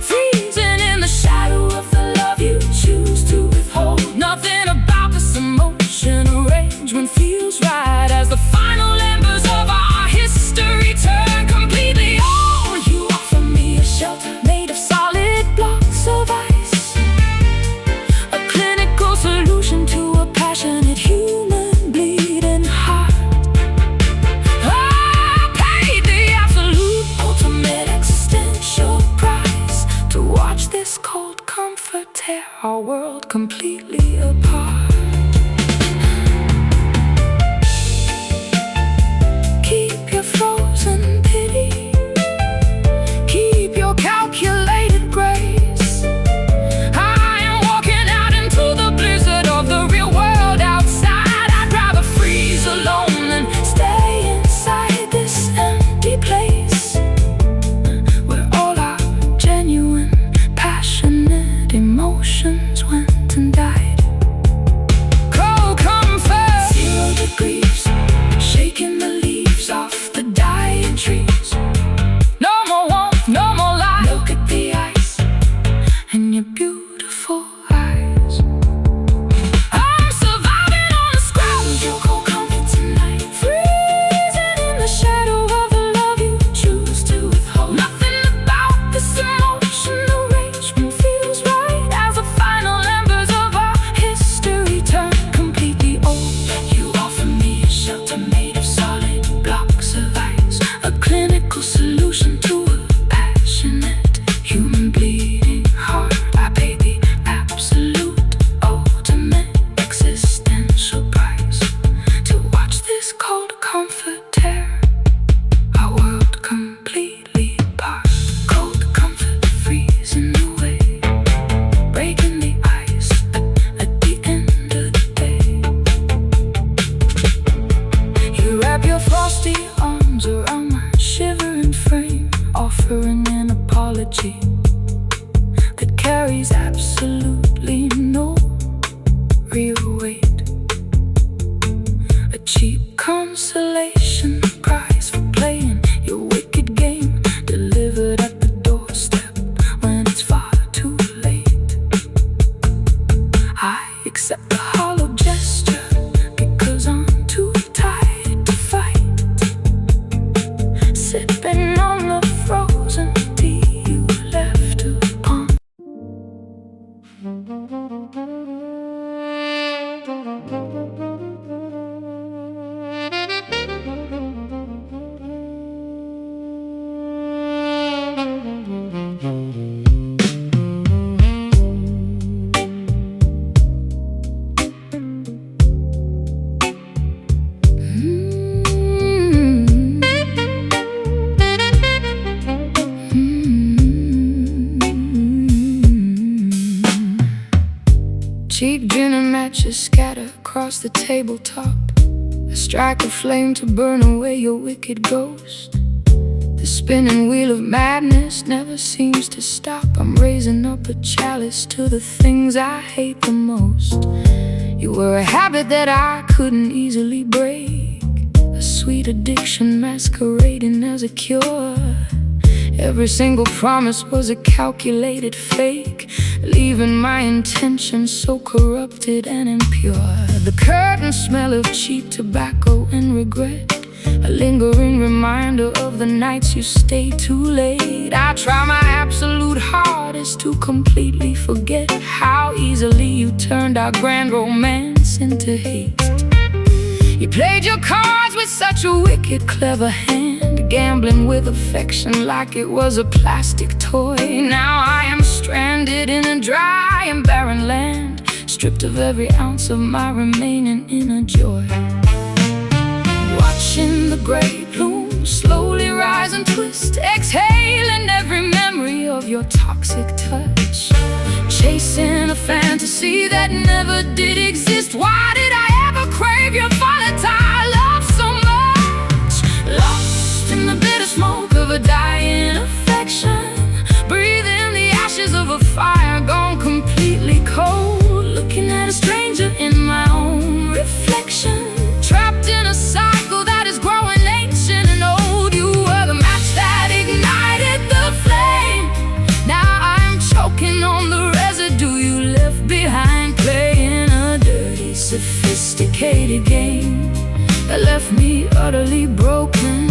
Speaker 1: freezing in the shadow of the love you choose to withhold. Nothing about this emotion arrangement feels right, as the final embers of our history turn completely old. You offer me a shelter made of solid blocks of ice, a clinical solution to a passionate human bleeding heart. across the tabletop. I strike a flame to burn away your wicked ghost. The spinning wheel of madness never seems to stop. I'm raising up a chalice to the things I hate the most. You were a habit that I couldn't easily break, a sweet addiction masquerading as a cure. Every single promise was a calculated fake, leaving my intentions so corrupted and impure. The curtain smell of cheap tobacco and regret, a lingering reminder of the nights you stayed too late. I try my absolute hardest to completely forget how easily you turned our grand romance into hate. You played your cards with such a wicked, clever hand, gambling with affection like it was a plastic toy. Now I am stranded in a dry and barren land, stripped of every ounce of my remaining inner joy. Watching the gray plume slowly rise and twist, exhaling every memory of your toxic touch, chasing a fantasy that never did exist. Why did I ever crave your volatile love so much? Lost in the bitter smoke of a dying affection, breathing the ashes of a fire gone completely cold, looking at a stranger in my own reflection, trapped in a cycle that is growing ancient and old. You were the match that ignited the flame. Now I'm choking on the residue you left behind, playing a dirty, sophisticated game that left me utterly broken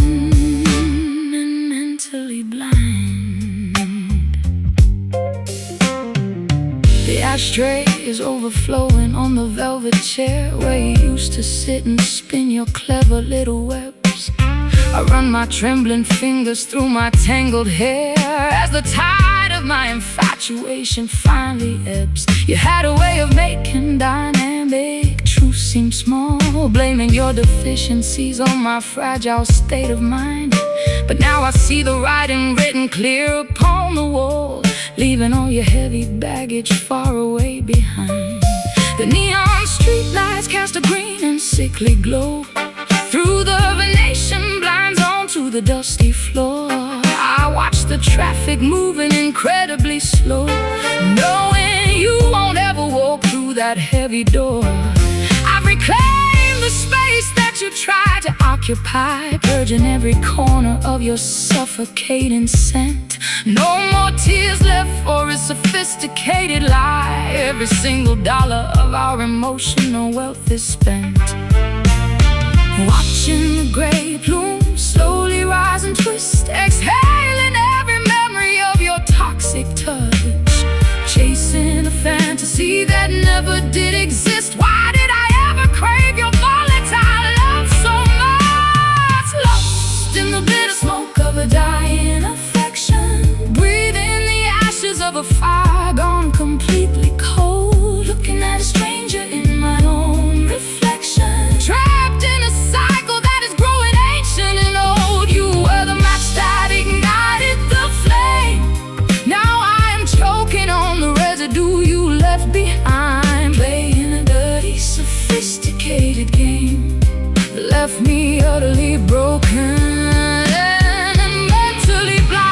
Speaker 1: and mentally blind. The ashtray is overflowing on the velvet chair where you used to sit and spin your clever little webs. I run my trembling fingers through my tangled hair as the tide of my infatuation finally ebbs. You had a way of making dynamic truth seem small, blaming your deficiencies on my fragile state of mind. But now I see the writing written clear upon the wall, leaving all your heavy baggage far away behind. The neon street lights cast a green and sickly glow through the Venetian blinds onto the dusty floor. I watch the traffic moving incredibly slow, knowing you won't ever walk through that heavy door. I've reclaimed the space that you tried to occupy, purging every corner of your suffocating scent. No more tears left for a sophisticated lie. Every single dollar of our emotional wealth is spent. Watching the gray plume slowly rise and twist, exhaling every memory of your toxic touch, chasing a fantasy that never did exist. Why did I ever crave your volatile love so much? Lost in the bitter smoke of a dying affection, breathing the ashes of a fire gone completely cold, looking at a stranger in my own reflection, trapped in a cycle that is growing ancient and old. You were the match that ignited the flame. Now I am choking on the residue you left behind, playing a dirty, sophisticated game that left me utterly broken and mentally blind.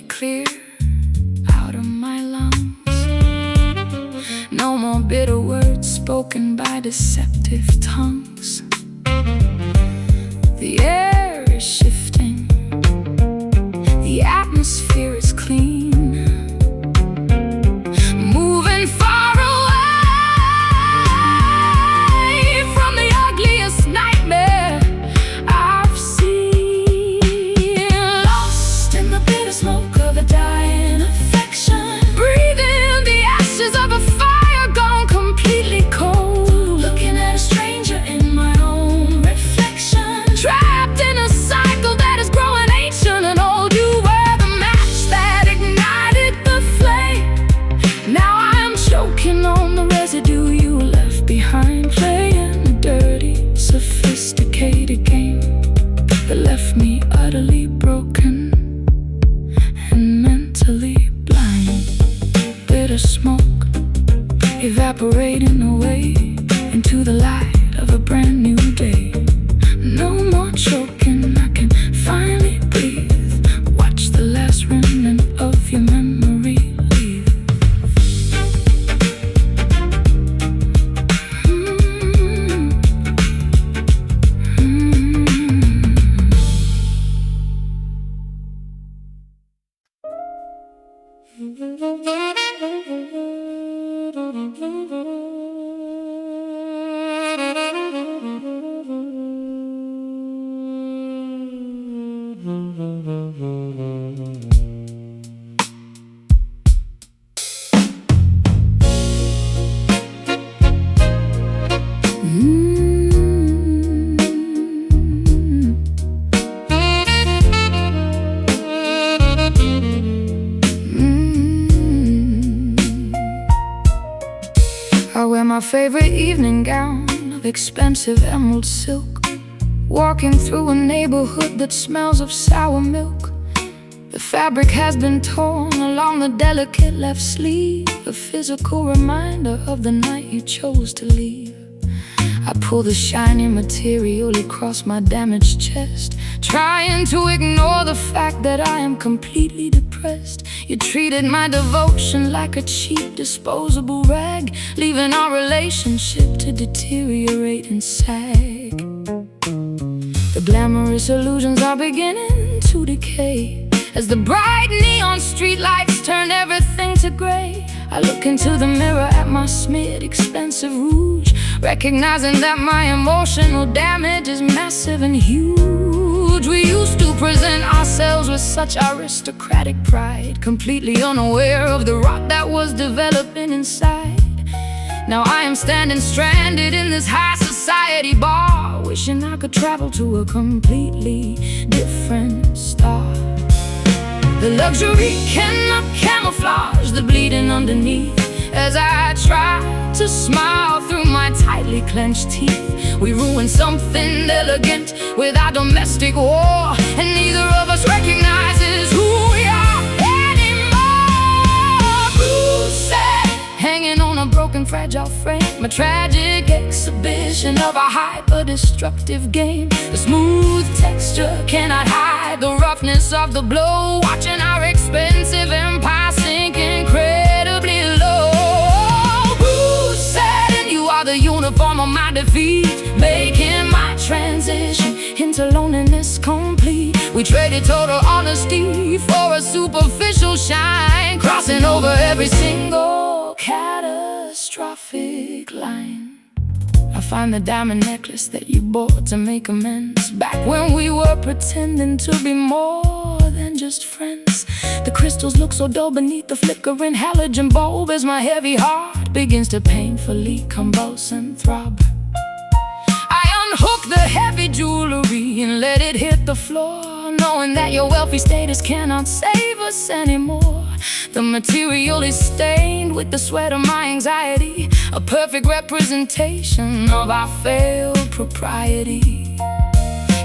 Speaker 1: Clear out of my lungs. No more bitter words spoken by deceptive tongues. The air is shifting, the atmosphere is clean, moving far away from the ugliest nightmare I've seen. Lost in the bitter smoke of a light of a brand new day. No more choking, I can finally breathe. Watch the last remnant of your memory leave. I wear my favorite evening gown of expensive emerald silk, walking through a neighborhood that smells of sour milk. The fabric has been torn along the delicate left sleeve, a physical reminder of the night you chose to leave. I pull the shiny material across my damaged chest, trying to ignore the fact that I am completely depressed. You treated my devotion like a cheap, disposable rag, leaving our relationship to deteriorate and sag. The glamorous illusions are beginning to decay as the bright neon streetlights turn everything to gray. I look into the mirror at my smeared, expensive rouge, recognizing that my emotional damage is massive and huge. We used to present ourselves with such aristocratic pride, completely unaware of the rot that was developing inside. Now I am standing stranded in this high society bar, wishing I could travel to a completely different star. The luxury cannot camouflage the bleeding underneath. As I try to smile through my tightly clenched teeth, we ruin something elegant with our domestic war, and neither of us recognizes who we are anymore. Bruised, hanging on a broken, fragile frame, a tragic exhibition of a hyper-destructive game. The smooth texture cannot hide the roughness of the blow, watching our expensive empire sink incredibly low. Bruised, and you are the uniform of my defeat, making my transition into loneliness complete. We traded total honesty for a superficial shine, crossing over every single catastrophic line. I find the diamond necklace that you bought to make amends, back when we were pretending to be more than just friends. The crystals look so dull beneath the flickering halogen bulb as my heavy heart begins to painfully convulse and throb. I unhook the heavy jewelry and let it hit the floor, knowing that your wealthy status cannot save us anymore. The material is stained with the sweat of my anxiety, a perfect representation of our failed propriety.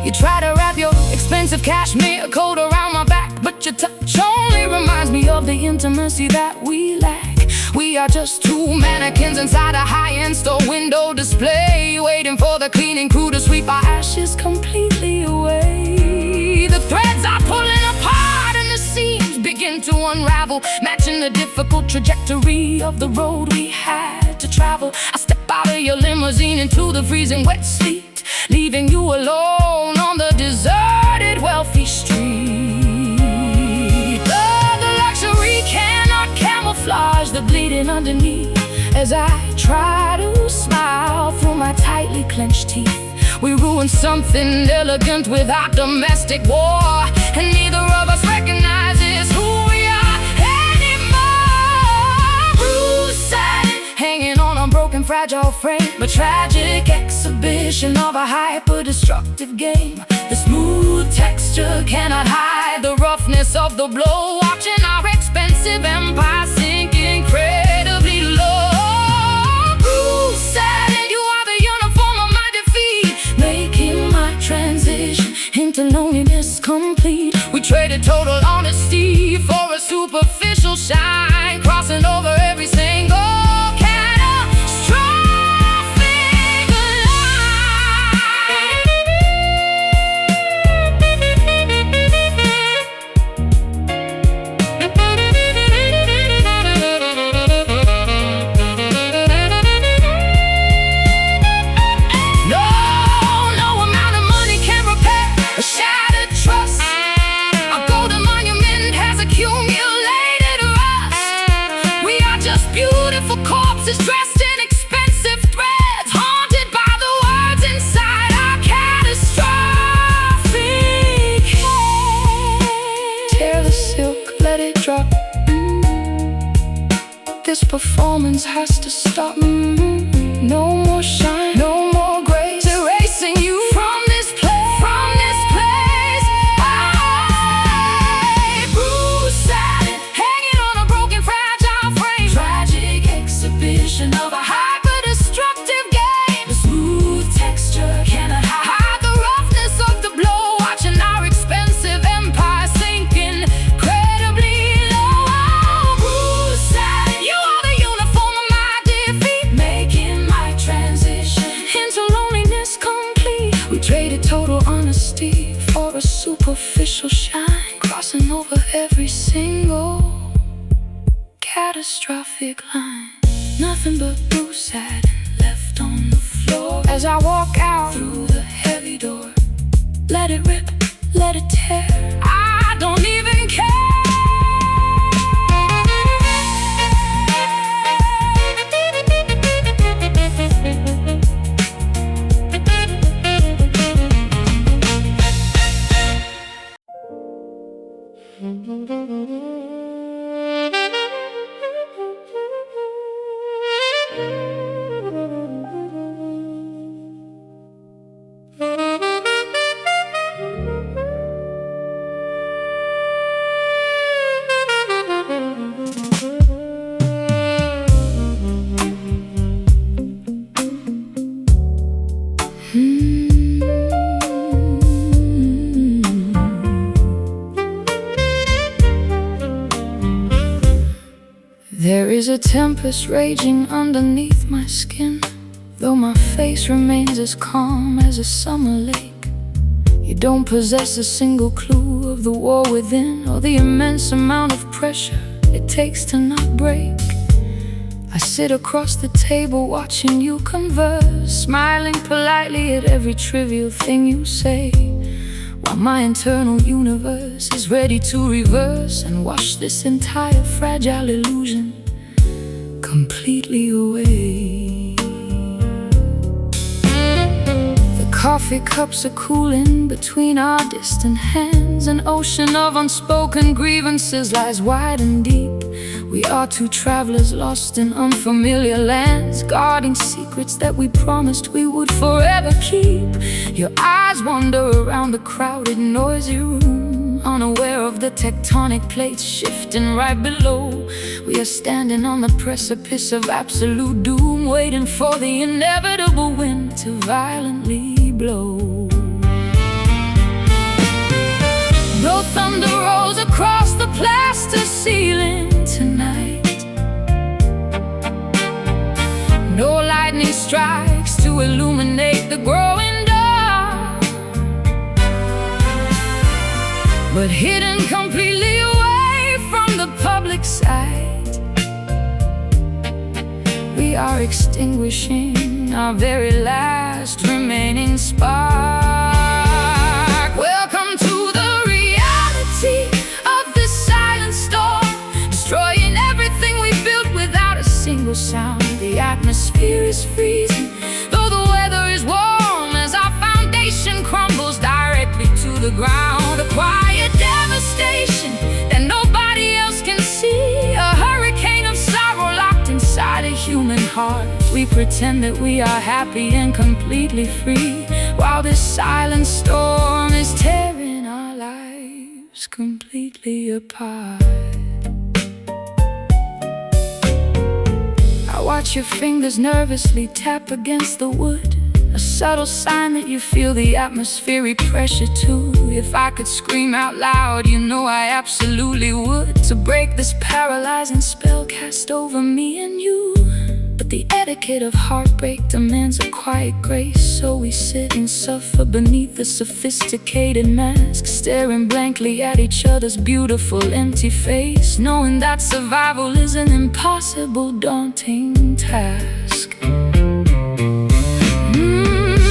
Speaker 1: You try to wrap your expensive cashmere coat around my back, but your touch only reminds me of the intimacy that we lack. We are just two mannequins inside a high-end store window display, waiting for the cleaning crew to sweep our ashes completely away. The threads are pulling apart and the seams begin to unravel, matching the difficult trajectory of the road we had to travel. I step out of your limousine into the freezing wet sleet, leaving you alone on the deserted wealthy street. The luxury cannot camouflage the bleeding underneath. As I try to smile through my tightly clenched teeth, we ruin something elegant with our domestic war, and neither of us recognizes who we are anymore. Bruised, hanging on a broken, fragile frame, a tragic exhibition of a hyper-destructive game. The smooth texture cannot hide the roughness of the blow, watching our expensive empire sink incredibly low. Bruised, you are the uniform of my defeat, making my transition into loneliness complete. We traded total honesty for a superficial shine, crossing over every single catastrophic seconds has to stop. No more shine, no more grace, erasing you from this place, from this place. Bruised, sad, hanging on a broken, fragile frame. Tragic exhibition of a hyper-destructive game. The smooth texture cannot hide the roughness of the blow. Watching our expensive empire sink incredibly low. Bruised, sad, you are the uniform of my defeat, making my transition into loneliness complete. We traded total honesty for a superficial shine, crossing over every single catastrophic line. Nothing but bruised, sad, left on the floor as I walk out through the heavy door. Let it rip, let it tear, I don't even care. There is a tempest raging underneath my skin, though my face remains as calm as a summer lake. You don't possess a single clue of the war within, or the immense amount of pressure it takes to not break. I sit across the table watching you converse, smiling politely at every trivial thing you say, while my internal universe is ready to reverse and wash this entire fragile illusion completely away. The coffee cups are cooling between our distant hands. An ocean of unspoken grievances lies wide and deep. We are two travelers lost in unfamiliar lands, guarding secrets that we promised we would forever keep. Your eyes wander around the crowded, noisy room, unaware of the tectonic plates shifting right below. We are standing on the precipice of absolute doom, waiting for the inevitable wind to violently blow. Though thunder rolls across the plaster ceiling tonight, no lightning strikes to illuminate the growing dark, but hidden completely away from the public sight, we are extinguishing our very last remaining spark. Welcome to the reality of this silent storm, destroying everything we built without a single sound. The atmosphere is freezing, though the weather is warm, as our foundation crumbles directly to the ground. A quiet devastation that nobody else can see, a hurricane of sorrow locked inside a human heart. We pretend that we are happy and completely free, while this silent storm is tearing our lives completely apart. I watch your fingers nervously tap against the wood, a subtle sign that you feel the atmospheric pressure too. If I could scream out loud, you know I absolutely would, to break this paralyzing spell cast over me and you. But the etiquette of heartbreak demands a quiet grace, so we sit and suffer beneath the sophisticated mask, staring blankly at each other's beautiful empty face, knowing that survival is an impossible, daunting task.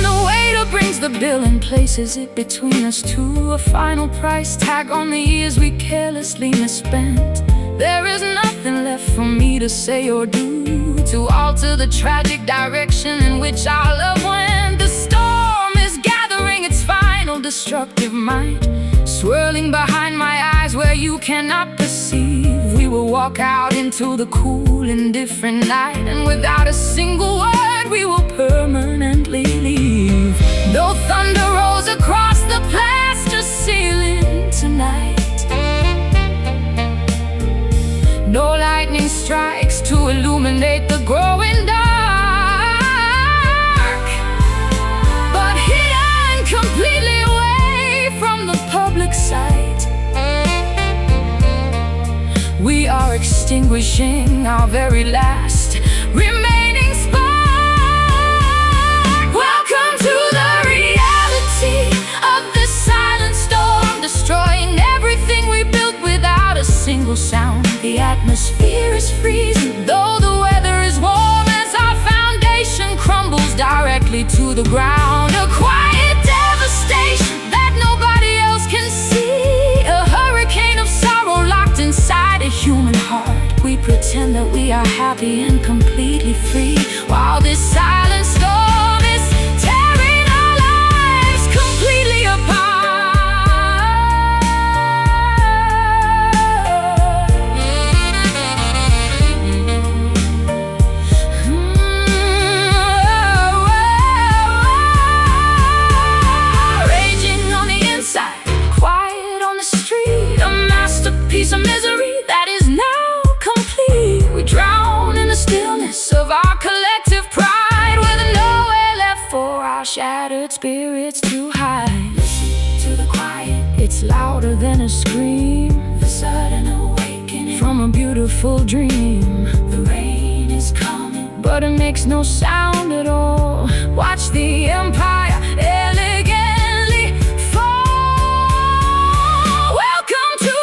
Speaker 1: The waiter brings the bill and places it between us two, a final price tag on the years we carelessly misspent. There is nothing left for me to say or do to alter the tragic direction in which our love went. The storm is gathering its final destructive might, swirling behind my eyes where you cannot perceive. We will walk out into the cool, indifferent night, and without a single word we will permanently leave. No thunder rolls across the plaster ceiling tonight. No lightning strikes to illuminate the growing dark, but hidden completely away from the public sight. We are extinguishing our very last remaining spark. Welcome to the reality of this silent storm, destroying everything we built without a single sound. The atmosphere is freezing, though the weather is warm, as our foundation crumbles directly to the ground. A quiet devastation that nobody else can see, a hurricane of sorrow locked inside a human heart. We pretend that we are happy and completely free, while this silent storm is tearing our lives completely apart. Piece of misery that is now complete. We drown in the stillness of our collective pride, with nowhere left for our shattered spirits to hide. Listen to the quiet, it's louder than a scream, the sudden awakening from a beautiful dream. The rain is coming, but it makes no sound at all. Watch the empire elegantly fall. Welcome to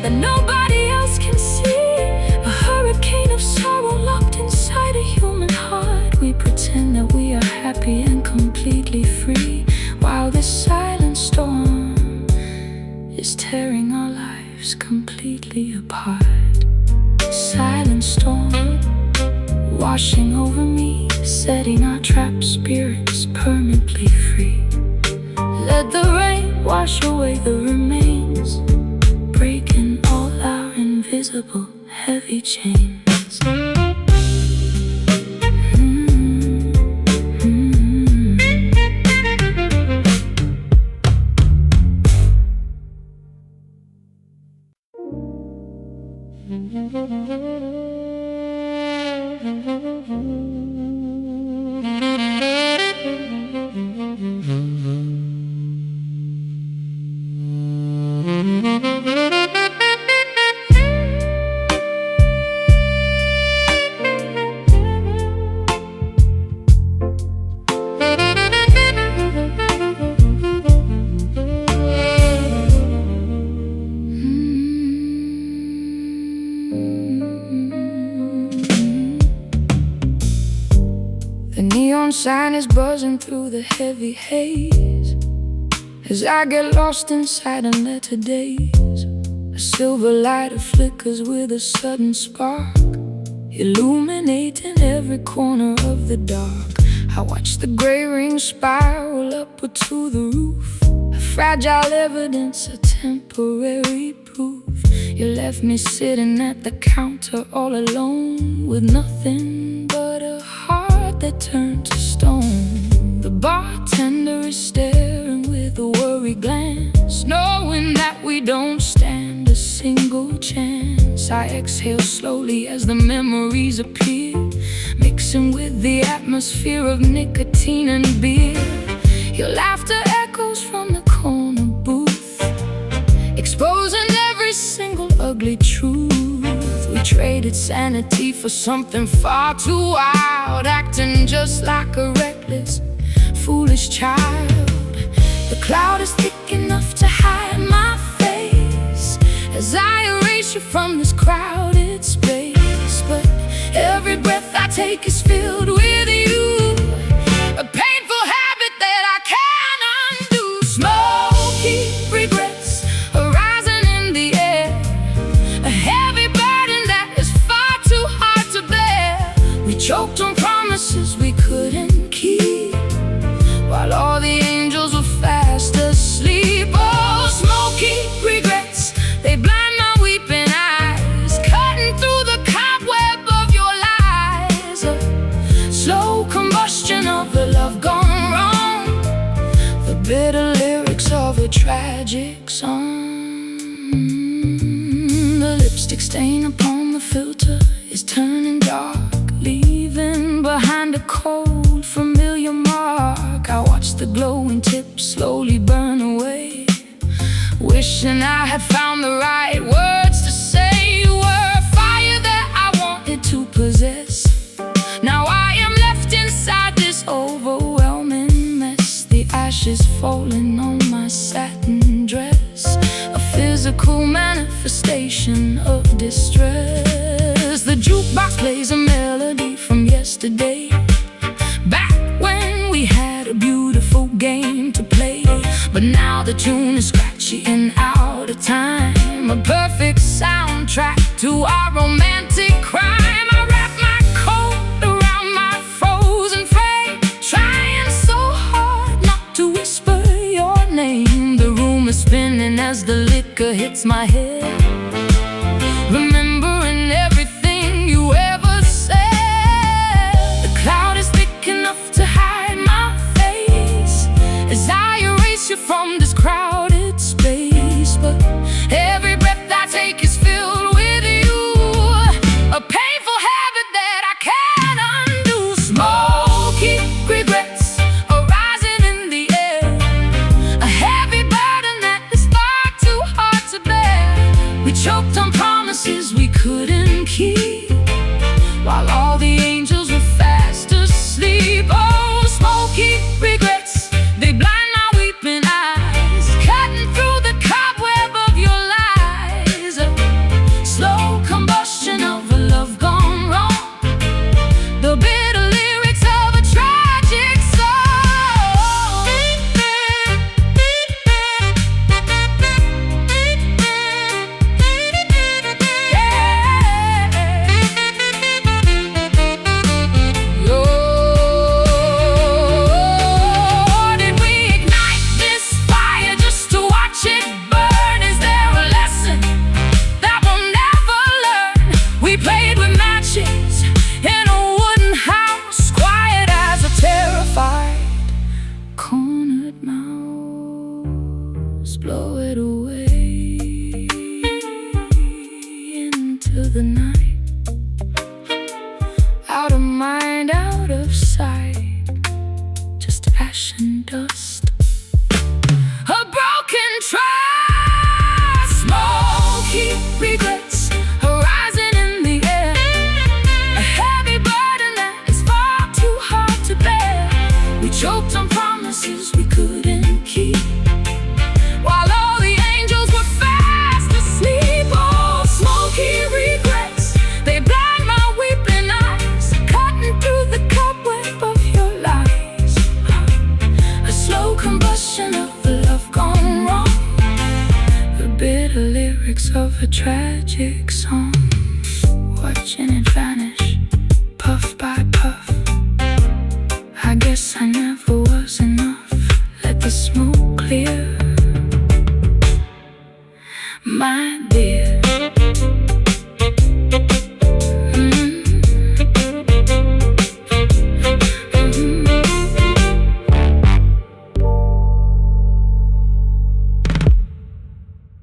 Speaker 1: that nobody else can see, a hurricane of sorrow locked inside a human heart. We pretend that we are happy and completely free, while this silent storm is tearing our lives completely apart. Silent storm washing over me, setting our trapped spirits permanently free. Let the rain wash away the remains, breaking all our invisible heavy chains. The neon sign is buzzing through the heavy haze as I get lost inside unlettered days. A silver light flickers with a sudden spark, illuminating every corner of the dark. I watch the gray rings spiral upward to the roof, a fragile evidence, a temporary proof. You left me sitting at the counter all alone, with nothing but a heart that turned to stone. The bartender is staring with a worried glance, knowing that we don't stand a single chance. I exhale slowly as the memories appear, mixing with the atmosphere of nicotine and beer. Your laughter echoes from the corner booth, exposing every single ugly truth. We traded sanity for something far too wild, acting just like a reckless, foolish child. The cloud is thick enough to hide my face as I erase you from this crowded space. But every breath I take is filled with you, a painful habit that I can't undo. Smoke couldn't keep, while all the angels were fast asleep. Oh, smoky regrets, they blind my weeping eyes, cutting through the cobweb of your lies. A slow combustion of the love gone wrong, the bitter lyrics of a tragic song. The lipstick stain upon the filter is turning dark, leaving behind a cold, familiar mark. I watch the glowing tip slowly burn away, wishing I had found the right words to say. You were a fire that I wanted to possess. Now I am left inside this overwhelming mess, the ashes falling on my satin dress, a physical manifestation of distress. The jukebox plays a melody from yesterday, back when we had a beautiful game to play. But now the tune is scratchy and out of time, a perfect soundtrack to our romantic crime. I wrap my coat around my frozen frame, trying so hard not to whisper your name. The room is spinning as the liquor hits my head, remembering everything you ever said. The cloud is thick enough to hide my face as I erase you from this crowded space. But every breath I take is filled with you, a painful habit that I can't undo. Smoky regrets are rising in the air, a heavy burden that is far too hard to bear. We choked on promises we couldn't keep, while all the angels were fast asleep. Oh, smoky regrets, they blind my weeping eyes, cutting through the cobweb of your lies. A slow combustion of a love gone wrong, the bitter lyrics of a tragic song. Did we ignite this fire just to watch it burn? Is there a lesson that we'll never learn? We played with matches in a wooden house, quiet as a terrified cornered mouse. Blow it away into the night, out of mind, out of sight, just ash and dust, a broken trust. Smoky regrets are rising in the air, a heavy burden that is far too hard to bear. We choked on promises we couldn't keep, while all the angels were fast asleep. Oh, smoky regrets, they blind my weeping eyes, cutting through the cobweb of your lies. A slow combustion of the love gone wrong, the bitter lyrics of a tragic